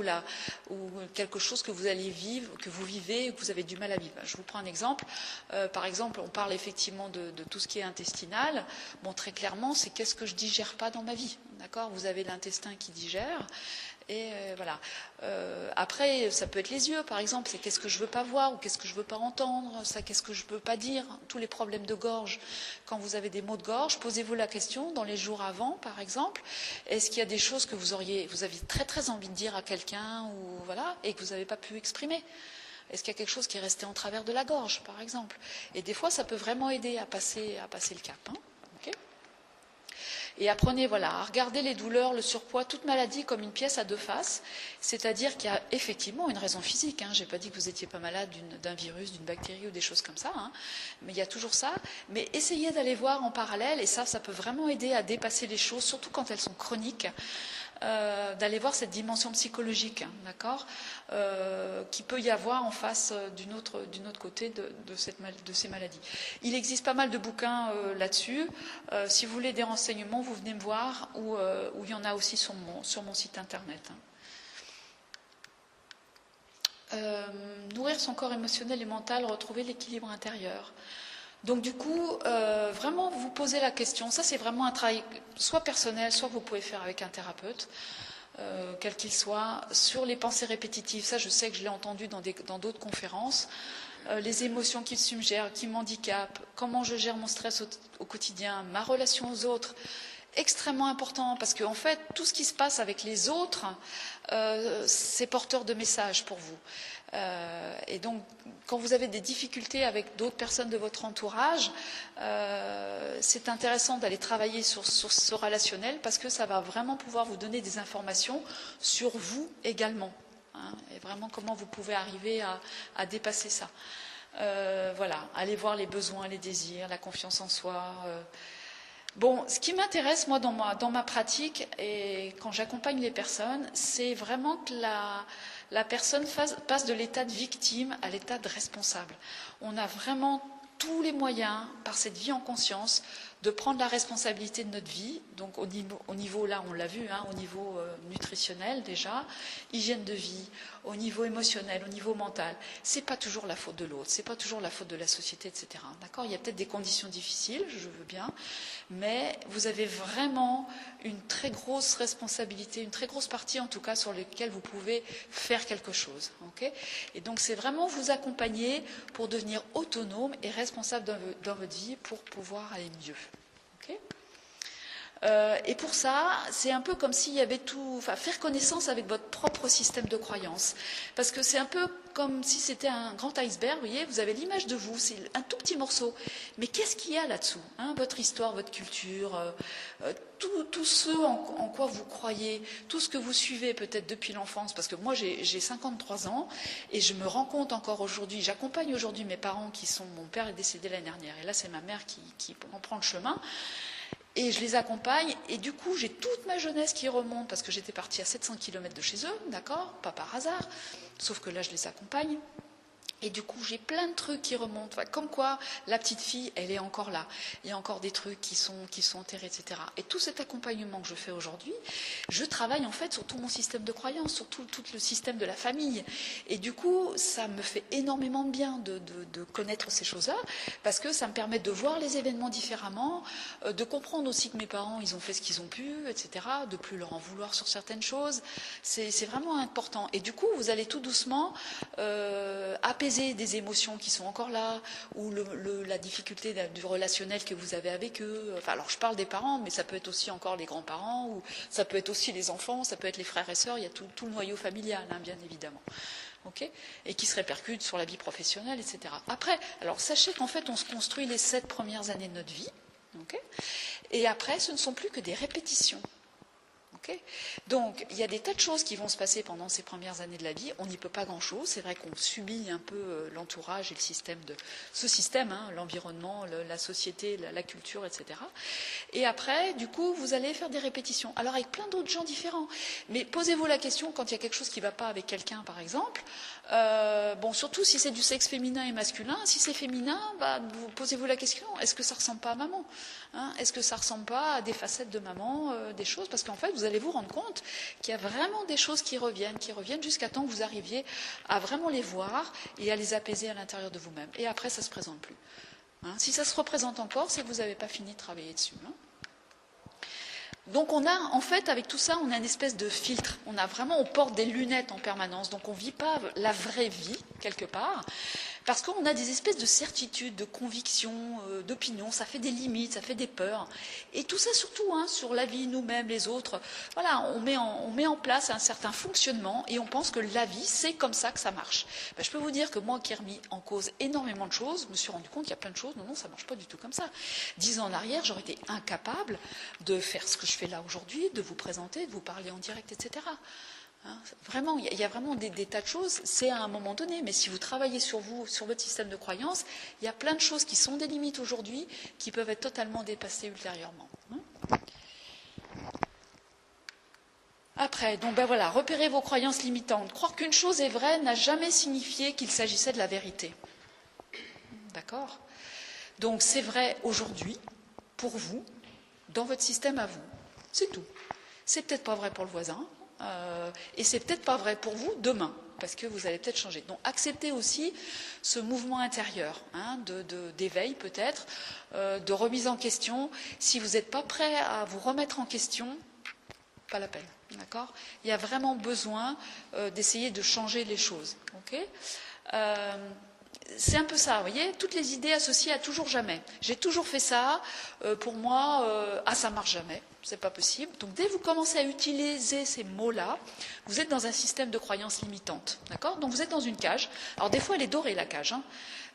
ou quelque chose que vous allez vivre, que vous vivez et que vous avez du mal à vivre. Je vous prends un exemple. Par exemple, on parle effectivement de tout ce qui est intestinal. Bon, très clairement, c'est qu'est-ce que je digère pas dans ma vie. D'accord ? Vous avez l'intestin qui digère. Et voilà. Après, ça peut être les yeux, par exemple. C'est qu'est-ce que je veux pas voir ou qu'est-ce que je veux pas entendre. Ça, qu'est-ce que je veux pas dire. Tous les problèmes de gorge. Quand vous avez des maux de gorge, posez-vous la question dans les jours avant, par exemple. Est-ce qu'il y a des choses que vous aviez très très envie de dire à quelqu'un ou voilà et que vous n'avez pas pu exprimer? Est-ce qu'il y a quelque chose qui est resté en travers de la gorge, par exemple? Et des fois, ça peut vraiment aider à passer le cap. Hein. Okay. Et apprenez à regarder les douleurs, le surpoids, toute maladie comme une pièce à deux faces, c'est-à-dire qu'il y a effectivement une raison physique. Hein. Je n'ai pas dit que vous n'étiez pas malade d'un virus, d'une bactérie ou des choses comme ça, hein. Mais il y a toujours ça. Mais essayez d'aller voir en parallèle, et ça peut vraiment aider à dépasser les choses, surtout quand elles sont chroniques. D'aller voir cette dimension psychologique, hein, d'accord, qui peut y avoir en face d'un autre côté de ces maladies. Il existe pas mal de bouquins là-dessus. Si vous voulez des renseignements, vous venez me voir, où il y en a aussi sur mon site internet. Nourrir son corps émotionnel et mental, retrouver l'équilibre intérieur. Donc du coup, vraiment vous posez la question, ça c'est vraiment un travail soit personnel, soit vous pouvez faire avec un thérapeute, quel qu'il soit, sur les pensées répétitives. Ça je sais que je l'ai entendu dans d'autres conférences, les émotions qui me submergent, qui m'handicapent, comment je gère mon stress au quotidien, ma relation aux autres. Extrêmement important, parce qu'en fait, tout ce qui se passe avec les autres, c'est porteur de messages pour vous. Et donc, quand vous avez des difficultés avec d'autres personnes de votre entourage, c'est intéressant d'aller travailler sur ce relationnel, parce que ça va vraiment pouvoir vous donner des informations sur vous également. Hein, et vraiment comment vous pouvez arriver à dépasser ça. Voilà, allez voir les besoins, les désirs, la confiance en soi. Bon, ce qui m'intéresse, moi, dans ma pratique, et quand j'accompagne les personnes, c'est vraiment que la personne passe de l'état de victime à l'état de responsable. On a vraiment tous les moyens, par cette vie en conscience, de prendre la responsabilité de notre vie, donc au niveau là, on l'a vu, hein, au niveau nutritionnel déjà, hygiène de vie, au niveau émotionnel, au niveau mental. C'est pas toujours la faute de l'autre, c'est pas toujours la faute de la société, etc. D'accord ? Il y a peut-être des conditions difficiles, je veux bien, mais vous avez vraiment une très grosse responsabilité, une très grosse partie en tout cas sur laquelle vous pouvez faire quelque chose. Okay ? Et donc c'est vraiment vous accompagner pour devenir autonome et responsable dans votre vie pour pouvoir aller mieux. Okay ? Et pour ça, c'est un peu comme s'il y avait tout, enfin, faire connaissance avec votre propre système de croyance. Parce que c'est un peu comme si c'était un grand iceberg, vous voyez, vous avez l'image de vous, c'est un tout petit morceau. Mais qu'est-ce qu'il y a là-dessous, hein? Votre histoire, votre culture, tout ce en quoi vous croyez, tout ce que vous suivez peut-être depuis l'enfance. Parce que moi, j'ai 53 ans et je me rends compte encore aujourd'hui, j'accompagne aujourd'hui mes parents qui sont, mon père est décédé l'année dernière, et là c'est ma mère qui en prend le chemin. Et je les accompagne, et du coup, j'ai toute ma jeunesse qui remonte, parce que j'étais partie à 700 km de chez eux, d'accord, pas par hasard, sauf que là, je les accompagne. Et du coup, j'ai plein de trucs qui remontent. Enfin, comme quoi, la petite fille, elle est encore là. Il y a encore des trucs qui sont enterrés, etc. Et tout cet accompagnement que je fais aujourd'hui, je travaille en fait sur tout mon système de croyance, sur tout le système de la famille. Et du coup, ça me fait énormément de bien de connaître ces choses-là, parce que ça me permet de voir les événements différemment, de comprendre aussi que mes parents, ils ont fait ce qu'ils ont pu, etc. De plus leur en vouloir sur certaines choses. C'est vraiment important. Et du coup, vous allez tout doucement apaiser des émotions qui sont encore là, ou la difficulté du relationnel que vous avez avec eux. Enfin, alors je parle des parents, mais ça peut être aussi encore les grands-parents, ou ça peut être aussi les enfants, ça peut être les frères et sœurs, il y a tout le noyau familial, hein, bien évidemment. Okay, et qui se répercute sur la vie professionnelle, etc. Après, alors sachez qu'en fait, on se construit les 7 premières années de notre vie, okay, et après, ce ne sont plus que des répétitions. Okay, donc, il y a des tas de choses qui vont se passer pendant ces premières années de la vie. On n'y peut pas grand-chose. C'est vrai qu'on subit un peu l'entourage et le système ce système, hein, l'environnement, la société, la culture, etc. Et après, du coup, vous allez faire des répétitions. Alors, avec plein d'autres gens différents. Mais posez-vous la question, quand il y a quelque chose qui ne va pas avec quelqu'un, par exemple, bon, surtout si c'est du sexe féminin et masculin, si c'est féminin, posez-vous la question, est-ce que ça ne ressemble pas à maman, hein? Est-ce que ça ne ressemble pas à des facettes de maman, des choses? Parce qu'en fait, vous allez vous rendre compte qu'il y a vraiment des choses qui reviennent jusqu'à temps que vous arriviez à vraiment les voir et à les apaiser à l'intérieur de vous-même. Et après, ça ne se présente plus. Hein? Si ça se représente encore, c'est que vous n'avez pas fini de travailler dessus. Hein? Donc on a, en fait, avec tout ça, on a une espèce de filtre. On porte des lunettes en permanence. Donc on ne vit pas la vraie vie, quelque part, parce qu'on a des espèces de certitudes, de convictions, d'opinions. Ça fait des limites, ça fait des peurs. Et tout ça, surtout, hein, sur la vie, nous-mêmes, les autres. Voilà, on met en place un certain fonctionnement et on pense que la vie, c'est comme ça que ça marche. Ben, je peux vous dire que moi, qui ai remis en cause énormément de choses, je me suis rendu compte qu'il y a plein de choses. Non, ça ne marche pas du tout comme ça. 10 ans en arrière, j'aurais été incapable de faire ce que je fais là aujourd'hui, de vous présenter, de vous parler en direct, etc. Hein, vraiment, il y a vraiment des tas de choses, c'est à un moment donné, mais si vous travaillez sur vous, sur votre système de croyance, il y a plein de choses qui sont des limites aujourd'hui, qui peuvent être totalement dépassées ultérieurement. Hein. Après, donc ben voilà, repérez vos croyances limitantes. Croire qu'une chose est vraie n'a jamais signifié qu'il s'agissait de la vérité. D'accord ? Donc c'est vrai aujourd'hui, pour vous, dans votre système à vous. C'est tout. C'est peut-être pas vrai pour le voisin, et c'est peut-être pas vrai pour vous demain, parce que vous allez peut-être changer. Donc acceptez aussi ce mouvement intérieur, hein, d'éveil peut-être, de remise en question. Si vous n'êtes pas prêt à vous remettre en question, pas la peine. D'accord ? Il y a vraiment besoin d'essayer de changer les choses. Okay ? C'est un peu ça, vous voyez, toutes les idées associées à toujours jamais. J'ai toujours fait ça, pour moi, ça marche jamais, c'est pas possible. Donc dès que vous commencez à utiliser ces mots-là, vous êtes dans un système de croyances limitantes, d'accord ? Donc vous êtes dans une cage. Alors des fois elle est dorée la cage, hein.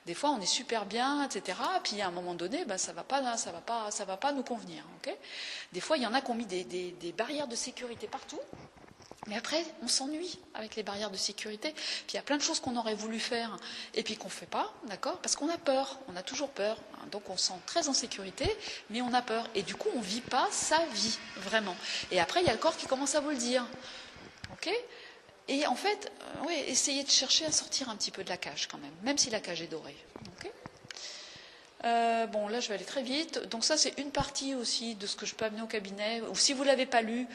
Des fois on est super bien, etc. Puis à un moment donné, ça va pas nous convenir, ok ? Des fois il y en a qui ont mis des barrières de sécurité partout. Mais après, on s'ennuie avec les barrières de sécurité. Puis il y a plein de choses qu'on aurait voulu faire et puis qu'on ne fait pas, d'accord ? Parce qu'on a peur, on a toujours peur. Donc on se sent très en sécurité, mais on a peur. Et du coup, on ne vit pas sa vie, vraiment. Et après, il y a le corps qui commence à vous le dire. Ok ? Et en fait, essayez de chercher à sortir un petit peu de la cage quand même si la cage est dorée. Okay ? Bon, là, je vais aller très vite. Donc ça, c'est une partie aussi de ce que je peux amener au cabinet. Ou si vous ne l'avez pas lu,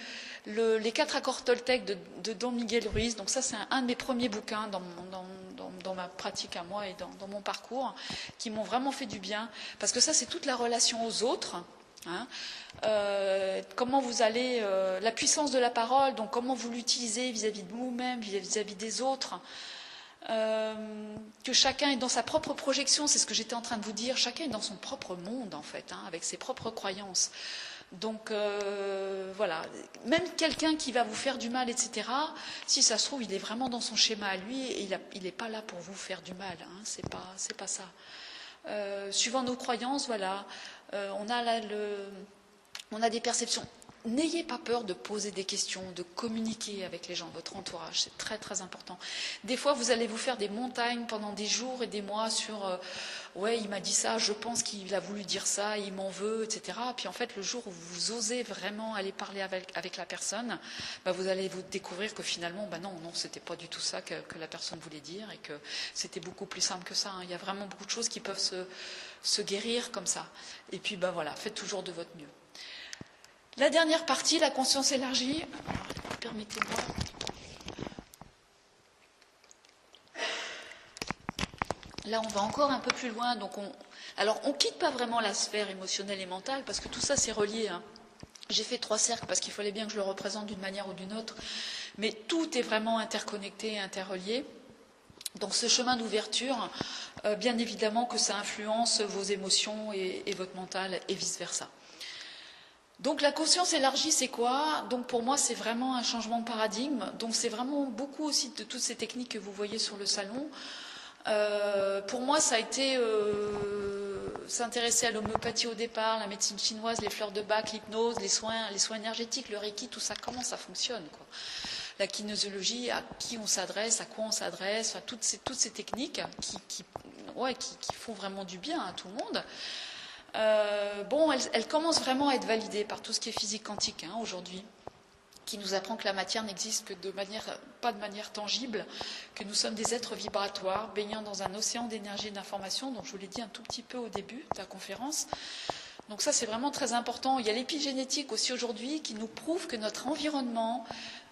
les 4 accords Toltec de Don Miguel Ruiz. Donc ça, c'est un de mes premiers bouquins dans ma pratique à moi et dans mon parcours, qui m'ont vraiment fait du bien. Parce que ça, c'est toute la relation aux autres. Hein, comment vous allez... la puissance de la parole, donc comment vous l'utilisez vis-à-vis de vous-même, vis-à-vis des autres. Que chacun est dans sa propre projection, c'est ce que j'étais en train de vous dire, chacun est dans son propre monde en fait, hein, avec ses propres croyances. Donc voilà, même quelqu'un qui va vous faire du mal, etc., si ça se trouve, il est vraiment dans son schéma à lui et il n'est pas là pour vous faire du mal, hein, c'est pas ça. Suivant nos croyances, voilà, on a des perceptions. N'ayez pas peur de poser des questions, de communiquer avec les gens, votre entourage, c'est très très important. Des fois, vous allez vous faire des montagnes pendant des jours et des mois sur ouais, il m'a dit ça, je pense qu'il a voulu dire ça, il m'en veut, etc. Puis en fait, le jour où vous osez vraiment aller parler avec la personne, bah, vous allez vous découvrir que finalement, bah non, c'était pas du tout ça que la personne voulait dire et que c'était beaucoup plus simple que ça, hein. Il y a vraiment beaucoup de choses qui peuvent se guérir comme ça. Et puis, bah voilà, faites toujours de votre mieux. La dernière partie, la conscience élargie. Alors, permettez-moi. Là, on va encore un peu plus loin. Donc alors, on ne quitte pas vraiment la sphère émotionnelle et mentale, parce que tout ça, c'est relié, hein. J'ai fait 3 cercles parce qu'il fallait bien que je le représente d'une manière ou d'une autre. Mais tout est vraiment interconnecté et interrelié. Donc ce chemin d'ouverture, bien évidemment que ça influence vos émotions et votre mental et vice-versa. Donc la conscience élargie, c'est quoi? Donc pour moi, c'est vraiment un changement de paradigme. Donc c'est vraiment beaucoup aussi de toutes ces techniques que vous voyez sur le salon. Pour moi, ça a été s'intéresser à l'homéopathie au départ, la médecine chinoise, les fleurs de Bach, l'hypnose, les soins énergétiques, le Reiki, tout ça, comment ça fonctionne, quoi. La kinésiologie, à qui on s'adresse, à quoi on s'adresse, enfin, toutes ces techniques qui font vraiment du bien à tout le monde. Elle commence vraiment à être validée par tout ce qui est physique quantique, hein, aujourd'hui, qui nous apprend que la matière n'existe que pas de manière tangible, que nous sommes des êtres vibratoires, baignant dans un océan d'énergie et d'information, dont je vous l'ai dit un tout petit peu au début de la conférence. Donc ça, c'est vraiment très important. Il y a l'épigénétique aussi aujourd'hui qui nous prouve que notre environnement,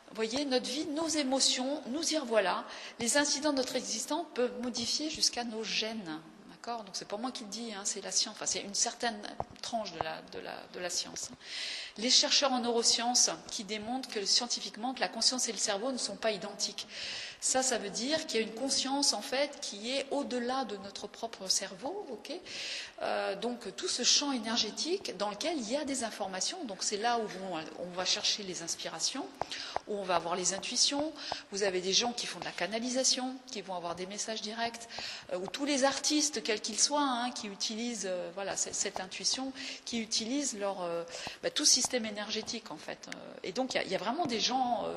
vous voyez, notre vie, nos émotions, nous y revoilà. Les incidents de notre existence peuvent modifier jusqu'à nos gènes. Donc c'est pas moi qui le dis, hein, c'est la science, enfin c'est une certaine tranche de la science. Les chercheurs en neurosciences qui démontrent que scientifiquement que la conscience et le cerveau ne sont pas identiques. Ça veut dire qu'il y a une conscience en fait qui est au-delà de notre propre cerveau, ok. Donc tout ce champ énergétique dans lequel il y a des informations. Donc c'est là où on va chercher les inspirations, où on va avoir les intuitions. Vous avez des gens qui font de la canalisation, qui vont avoir des messages directs, ou tous les artistes, quels qu'ils soient, hein, qui utilisent cette intuition, qui utilisent tout système énergétique en fait. Et donc il y a vraiment des gens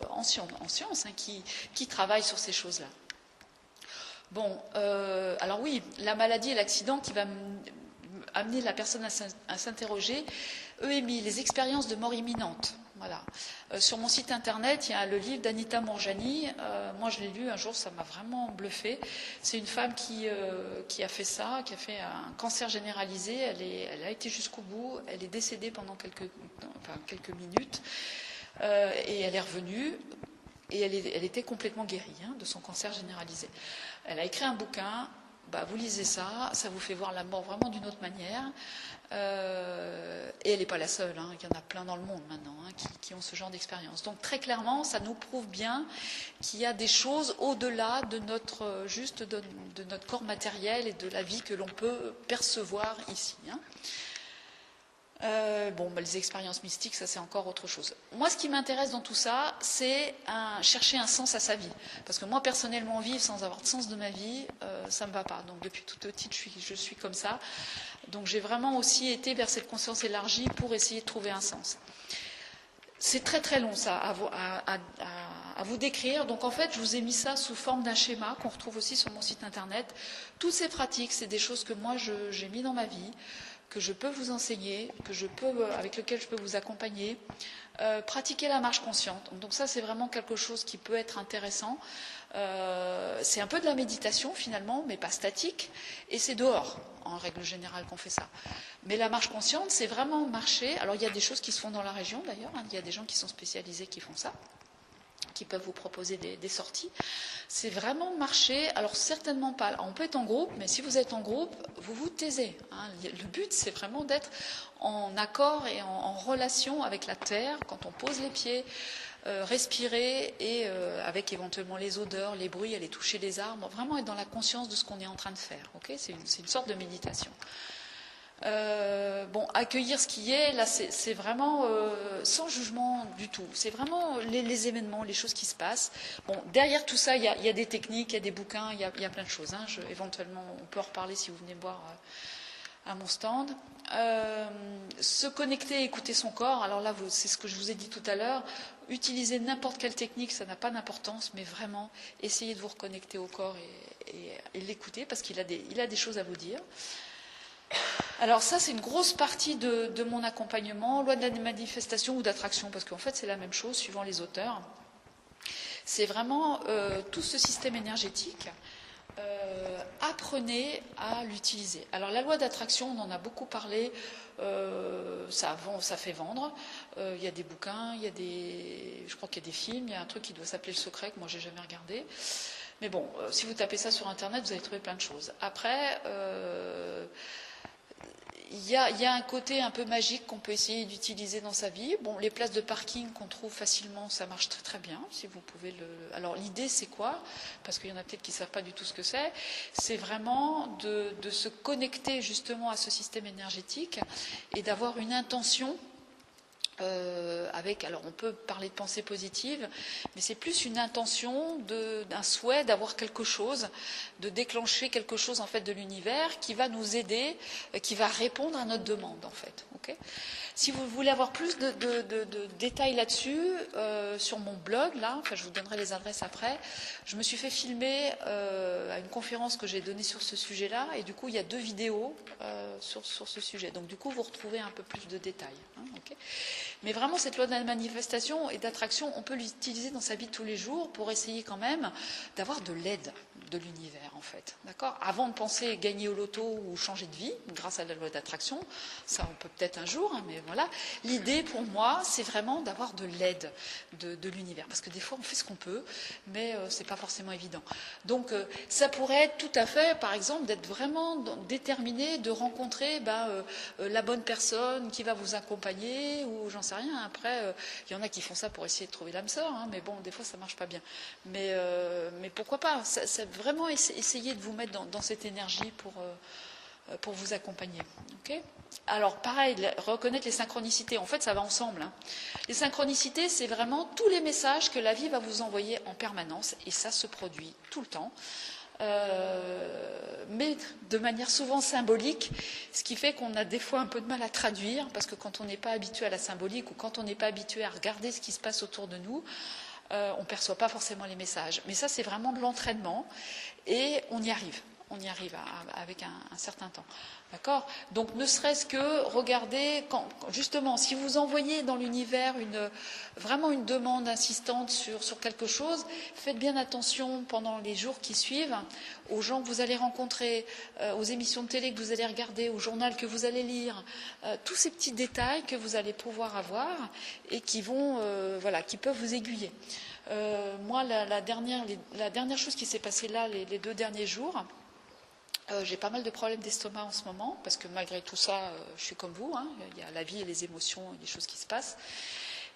en science hein, qui travaillent sur ces choses-là. Bon, alors oui, la maladie et l'accident qui va amener la personne à s'interroger. EMI, les expériences de mort imminente. Voilà. Sur mon site internet, il y a le livre d'Anita Mourjani. Moi, je l'ai lu un jour, ça m'a vraiment bluffé. C'est une femme qui a fait ça, qui a fait un cancer généralisé. Elle a été jusqu'au bout. Elle est décédée pendant quelques minutes. Et elle est revenue. Et elle était complètement guérie hein, de son cancer généralisé. Elle a écrit un bouquin. Vous lisez ça, ça vous fait voir la mort vraiment d'une autre manière. Et elle n'est pas la seule, hein, il y en a plein dans le monde maintenant hein, qui ont ce genre d'expérience. Donc très clairement, ça nous prouve bien qu'il y a des choses au-delà de notre corps matériel et de la vie que l'on peut percevoir ici. Hein. Les expériences mystiques, ça c'est encore autre chose. Moi, ce qui m'intéresse dans tout ça, c'est chercher un sens à sa vie. Parce que moi, personnellement, vivre sans avoir de sens de ma vie, ça ne me va pas. Donc depuis toute petite, je suis comme ça. Donc j'ai vraiment aussi été vers cette conscience élargie pour essayer de trouver un sens. C'est très très long ça à vous décrire. Donc en fait, je vous ai mis ça sous forme d'un schéma qu'on retrouve aussi sur mon site internet. Toutes ces pratiques, c'est des choses que moi j'ai mis dans ma vie, que je peux vous enseigner, avec lequel je peux vous accompagner. Pratiquer la marche consciente. Donc ça, c'est vraiment quelque chose qui peut être intéressant. C'est un peu de la méditation finalement, mais pas statique. Et c'est dehors, en règle générale, qu'on fait ça. Mais la marche consciente, c'est vraiment marcher. Alors il y a des choses qui se font dans la région d'ailleurs. Hein. Il y a des gens qui sont spécialisés qui font ça, qui peuvent vous proposer des sorties. C'est vraiment marcher, alors certainement pas, on peut être en groupe, mais si vous êtes en groupe, vous vous taisez. Hein. Le but, c'est vraiment d'être en accord et en relation avec la terre, quand on pose les pieds, respirer et avec éventuellement les odeurs, les bruits, aller toucher les arbres, vraiment être dans la conscience de ce qu'on est en train de faire. Okay, c'est une sorte de méditation. Bon, accueillir ce qui est, là, c'est vraiment sans jugement du tout. C'est vraiment les événements, les choses qui se passent. Bon, derrière tout ça, il y a des techniques, il y a des bouquins, il y a plein de choses. Hein. Éventuellement, on peut en reparler si vous venez me voir à mon stand. Se connecter, écouter son corps. Alors là, c'est ce que je vous ai dit tout à l'heure. Utiliser n'importe quelle technique, ça n'a pas d'importance, mais vraiment, essayez de vous reconnecter au corps et l'écouter parce qu'il a des choses à vous dire. Alors ça, c'est une grosse partie de mon accompagnement, loi de la manifestation ou d'attraction, parce qu'en fait, c'est la même chose suivant les auteurs. C'est vraiment tout ce système énergétique. Apprenez à l'utiliser. Alors la loi d'attraction, on en a beaucoup parlé, ça fait vendre. Il y a des bouquins, je crois qu'il y a des films, il y a un truc qui doit s'appeler Le Secret, que moi j'ai jamais regardé. Mais bon, si vous tapez ça sur Internet, vous allez trouver plein de choses. Après, il y a un côté un peu magique qu'on peut essayer d'utiliser dans sa vie. Bon, les places de parking qu'on trouve facilement, ça marche très très bien. Si vous pouvez Alors l'idée c'est quoi? Parce qu'il y en a peut-être qui ne savent pas du tout ce que c'est. C'est vraiment de se connecter justement à ce système énergétique et d'avoir une intention. Alors on peut parler de pensée positive, mais c'est plus une intention d'un souhait d'avoir quelque chose, de déclencher quelque chose en fait de l'univers qui va nous aider, qui va répondre à notre demande en fait. Okay, si vous voulez avoir plus de détails là-dessus, sur mon blog, là, je vous donnerai les adresses après, je me suis fait filmer à une conférence que j'ai donnée sur ce sujet-là, et du coup il y a 2 vidéos sur ce sujet. Donc du coup vous retrouvez un peu plus de détails. Hein, okay. Mais vraiment, cette loi de la manifestation et d'attraction, on peut l'utiliser dans sa vie de tous les jours pour essayer quand même d'avoir de l'aide de l'univers, en fait. D'accord ? Avant de penser gagner au loto ou changer de vie, grâce à la loi d'attraction, ça on peut peut-être un jour, hein, mais voilà. L'idée pour moi, c'est vraiment d'avoir de l'aide de l'univers. Parce que des fois, on fait ce qu'on peut, mais c'est pas forcément évident. Donc, ça pourrait être tout à fait, par exemple, d'être vraiment déterminé, de rencontrer la bonne personne qui va vous accompagner, ou j'en sais rien. Après, il y en a qui font ça pour essayer de trouver l'âme sœur, hein, mais bon, des fois, ça marche pas bien. Mais pourquoi pas? C'est vraiment essayer de vous mettre dans cette énergie pour vous accompagner. Okay, alors, pareil, reconnaître les synchronicités. En fait, ça va ensemble. Hein. Les synchronicités, c'est vraiment tous les messages que la vie va vous envoyer en permanence, et ça se produit tout le temps. Mais de manière souvent symbolique, ce qui fait qu'on a des fois un peu de mal à traduire, parce que quand on n'est pas habitué à la symbolique ou quand on n'est pas habitué à regarder ce qui se passe autour de nous, on ne perçoit pas forcément les messages. Mais ça, c'est vraiment de l'entraînement et on y arrive. On y arrive avec un certain temps. D'accord ? Donc, ne serait-ce que regarder, justement, si vous envoyez dans l'univers vraiment une demande insistante sur quelque chose, faites bien attention pendant les jours qui suivent aux gens que vous allez rencontrer, aux émissions de télé que vous allez regarder, au journal que vous allez lire, tous ces petits détails que vous allez pouvoir avoir et qui peuvent vous aiguiller. Moi, la dernière chose qui s'est passée là, les 2 derniers jours, j'ai pas mal de problèmes d'estomac en ce moment, parce que malgré tout ça, je suis comme vous, hein, il y a la vie et les émotions et des choses qui se passent.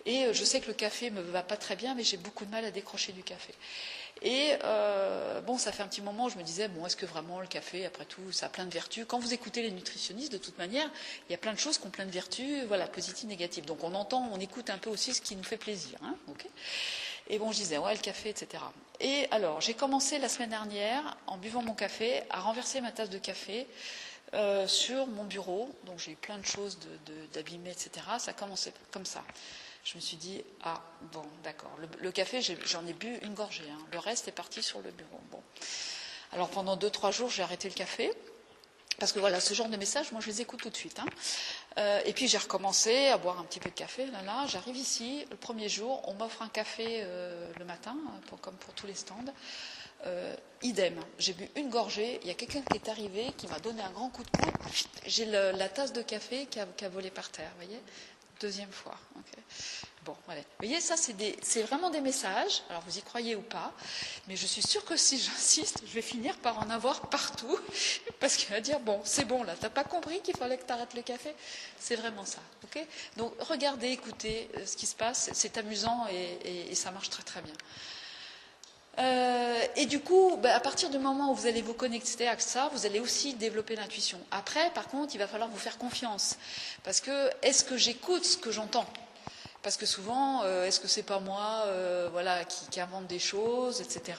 Et je sais que le café ne me va pas très bien, mais j'ai beaucoup de mal à décrocher du café. Et ça fait un petit moment où je me disais, est-ce que vraiment le café, après tout, ça a plein de vertus? Quand vous écoutez les nutritionnistes, de toute manière, il y a plein de choses qui ont plein de vertus, positives, négatives. Donc on écoute un peu aussi ce qui nous fait plaisir. Hein, okay, et je disais, le café, etc. Et alors, j'ai commencé la semaine dernière, en buvant mon café, à renverser ma tasse de café sur mon bureau. Donc j'ai eu plein de choses d'abîmées, etc. Ça a commencé comme ça. Je me suis dit, d'accord. Le café, j'en ai bu une gorgée. Hein. Le reste est parti sur le bureau. Bon. Alors pendant 2-3 jours, j'ai arrêté le café. Parce que ce genre de messages, moi je les écoute tout de suite. Hein. Et puis j'ai recommencé à boire un petit peu de café. Là, j'arrive ici, le premier jour, on m'offre un café le matin, comme pour tous les stands. Idem, j'ai bu une gorgée, il y a quelqu'un qui est arrivé, qui m'a donné un grand coup de coude. J'ai la tasse de café qui a volé par terre, vous voyez ? 2e fois. Okay. Bon, voilà. Vous voyez, ça, c'est vraiment des messages. Alors, vous y croyez ou pas, mais je suis sûre que si j'insiste, je vais finir par en avoir partout, parce qu'il va dire, c'est bon, là, t'as pas compris qu'il fallait que tu arrêtes le café? C'est vraiment ça. Okay, donc, regardez, écoutez ce qui se passe, c'est amusant et ça marche très, très bien. Et du coup, à partir du moment où vous allez vous connecter à ça, vous allez aussi développer l'intuition. Après, par contre, il va falloir vous faire confiance. Parce que, est-ce que j'écoute ce que j'entends ? Parce que souvent, est-ce que c'est pas moi voilà, qui invente des choses, etc.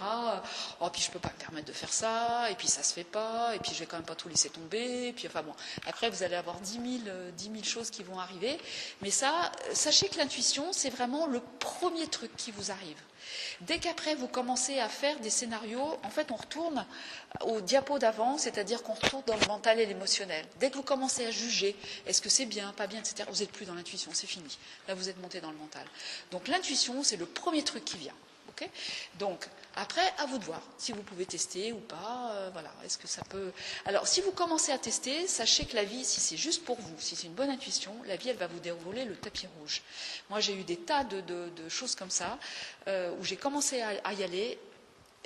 Oh, puis je peux pas me permettre de faire ça, et puis ça se fait pas, et puis je vais quand même pas tout laisser tomber, et puis enfin bon. Après, vous allez avoir 10 000 choses qui vont arriver. Mais ça, sachez que l'intuition, c'est vraiment le premier truc qui vous arrive. Dès qu'après vous commencez à faire des scénarios, en fait on retourne au diapo d'avant, c'est-à-dire qu'on retourne dans le mental et l'émotionnel. Dès que vous commencez à juger, est-ce que c'est bien, pas bien, etc., vous n'êtes plus dans l'intuition, c'est fini. Là vous êtes monté dans le mental. Donc l'intuition, c'est le premier truc qui vient. Okay, donc après, à vous de voir si vous pouvez tester ou pas. Voilà, est-ce que ça peut. Alors, si vous commencez à tester, sachez que la vie, si c'est juste pour vous, si c'est une bonne intuition, la vie, elle va vous dérouler le tapis rouge. Moi, j'ai eu des tas de choses comme ça où j'ai commencé à y aller.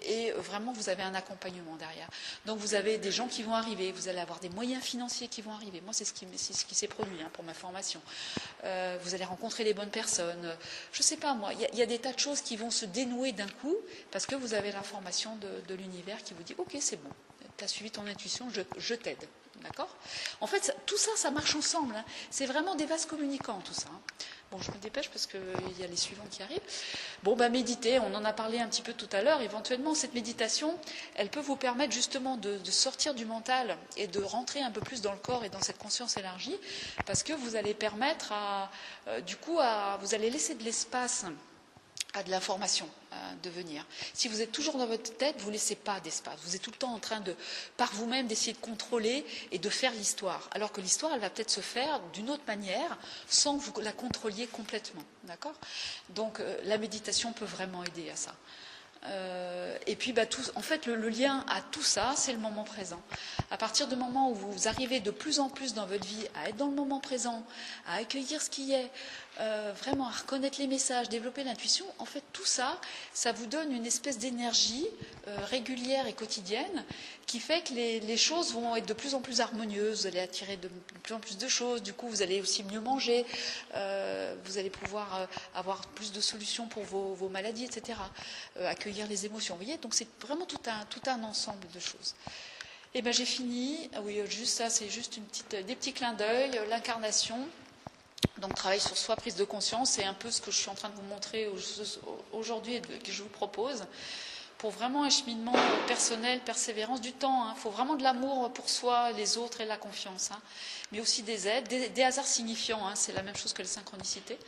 Et vraiment, vous avez un accompagnement derrière. Donc, vous avez des gens qui vont arriver, vous allez avoir des moyens financiers qui vont arriver. Moi, c'est ce qui s'est produit pour ma formation. Vous allez rencontrer les bonnes personnes. Je ne sais pas, moi, il y a des tas de choses qui vont se dénouer d'un coup parce que vous avez l'information de l'univers qui vous dit « Ok, c'est bon, tu as suivi ton intuition, je t'aide. » D'accord ? En fait, tout ça, ça marche ensemble. Hein. C'est vraiment des vases communicants, tout ça. Hein. Bon, je me dépêche parce qu'il y a les suivants qui arrivent. Bon, méditer, on en a parlé un petit peu tout à l'heure. Éventuellement, cette méditation, elle peut vous permettre justement de sortir du mental et de rentrer un peu plus dans le corps et dans cette conscience élargie, parce que vous allez permettre vous allez laisser de l'espace à de l'information de venir. Si vous êtes toujours dans votre tête, vous ne laissez pas d'espace. Vous êtes tout le temps en train de, par vous-même, d'essayer de contrôler et de faire l'histoire. Alors que l'histoire, elle va peut-être se faire d'une autre manière, sans que vous la contrôliez complètement. D'accord ? Donc, la méditation peut vraiment aider à ça. Et puis, en fait, le lien à tout ça, c'est le moment présent. À partir du moment où vous arrivez de plus en plus dans votre vie à être dans le moment présent, à accueillir ce qui est, vraiment à reconnaître les messages, développer l'intuition, en fait, tout ça, ça vous donne une espèce d'énergie régulière et quotidienne qui fait que les choses vont être de plus en plus harmonieuses, vous allez attirer de plus en plus de choses, du coup, vous allez aussi mieux manger, vous allez pouvoir avoir plus de solutions pour vos maladies, etc., accueillir les émotions. Vous voyez, donc c'est vraiment tout un ensemble de choses. Et bien j'ai fini. Oui, juste ça, c'est juste des petits clins d'œil. L'incarnation, donc travail sur soi, prise de conscience, c'est un peu ce que je suis en train de vous montrer aujourd'hui et que je vous propose. Pour vraiment un cheminement personnel, persévérance, du temps. Il faut vraiment de l'amour pour soi, les autres et la confiance. Mais aussi des aides, des hasards signifiants, c'est la même chose que la synchronicité,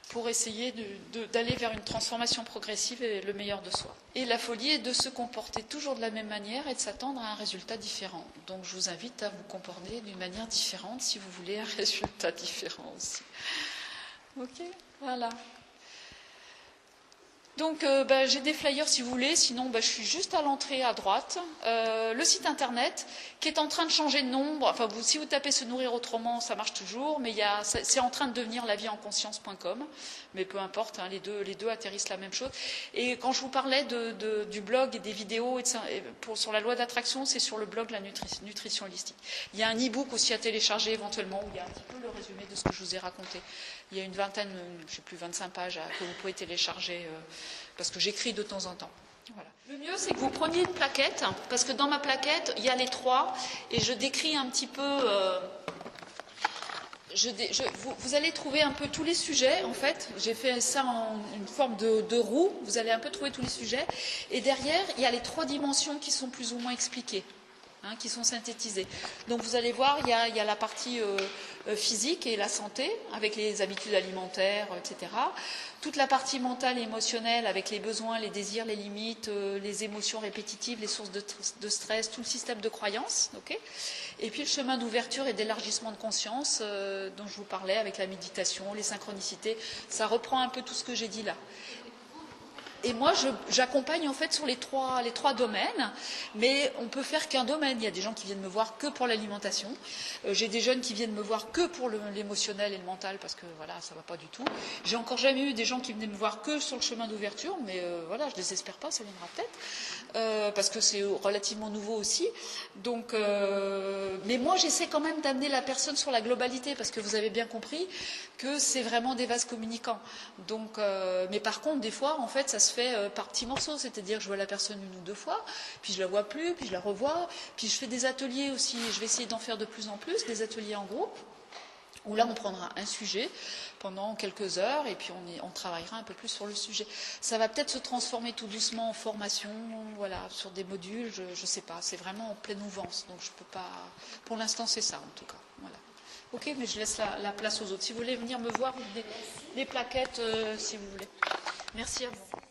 pour essayer d'aller vers une transformation progressive et le meilleur de soi. Et la folie est de se comporter toujours de la même manière et de s'attendre à un résultat différent. Donc je vous invite à vous comporter d'une manière différente si vous voulez un résultat différent aussi. Ok, voilà. Donc j'ai des flyers si vous voulez, sinon je suis juste à l'entrée à droite. Le site internet qui est en train de changer de nom. Enfin, si vous tapez se nourrir autrement, ça marche toujours, mais c'est en train de devenir laviesenconscience.com. Mais peu importe, les deux atterrissent la même chose. Et quand je vous parlais du blog et des vidéos sur la loi d'attraction, c'est sur le blog La Nutrition Holistique. Il y a un e-book aussi à télécharger éventuellement où il y a un petit peu le résumé de ce que je vous ai raconté. Il y a une vingtaine, je ne sais plus, 25 pages que vous pouvez télécharger parce que j'écris de temps en temps. Voilà. Le mieux, c'est que vous preniez une plaquette, parce que dans ma plaquette, il y a les trois, et je décris un petit peu... vous allez trouver un peu tous les sujets, en fait. J'ai fait ça en une forme de roue. Vous allez un peu trouver tous les sujets. Et derrière, il y a les trois dimensions qui sont plus ou moins expliquées. Qui sont synthétisées. Donc vous allez voir, il y a la partie physique et la santé, avec les habitudes alimentaires, etc. Toute la partie mentale et émotionnelle, avec les besoins, les désirs, les limites, les émotions répétitives, les sources de stress, tout le système de croyances. Okay, et puis le chemin d'ouverture et d'élargissement de conscience dont je vous parlais, avec la méditation, les synchronicités. Ça reprend un peu tout ce que j'ai dit là. Et moi, j'accompagne en fait sur les trois domaines, mais on peut faire qu'un domaine. Il y a des gens qui viennent me voir que pour l'alimentation. J'ai des jeunes qui viennent me voir que pour l'émotionnel et le mental, parce que voilà, ça va pas du tout. J'ai encore jamais eu des gens qui venaient me voir que sur le chemin d'ouverture, mais voilà, je désespère pas, ça viendra peut-être, parce que c'est relativement nouveau aussi. Donc, mais moi, j'essaie quand même d'amener la personne sur la globalité, parce que vous avez bien compris que c'est vraiment des vases communicants. Donc, mais par contre, des fois, en fait, ça se se fait par petits morceaux, c'est-à-dire je vois la personne 1 ou 2 fois, puis je la vois plus, puis je la revois, puis je fais des ateliers aussi, je vais essayer d'en faire de plus en plus, des ateliers en groupe, où là on prendra un sujet pendant quelques heures et puis on travaillera un peu plus sur le sujet. Ça va peut-être se transformer tout doucement en formation, voilà, sur des modules, je ne sais pas, c'est vraiment en pleine mouvance, donc je peux pas, pour l'instant c'est ça en tout cas, voilà. Ok, mais je laisse la place aux autres. Si vous voulez venir me voir, des plaquettes si vous voulez. Merci à vous.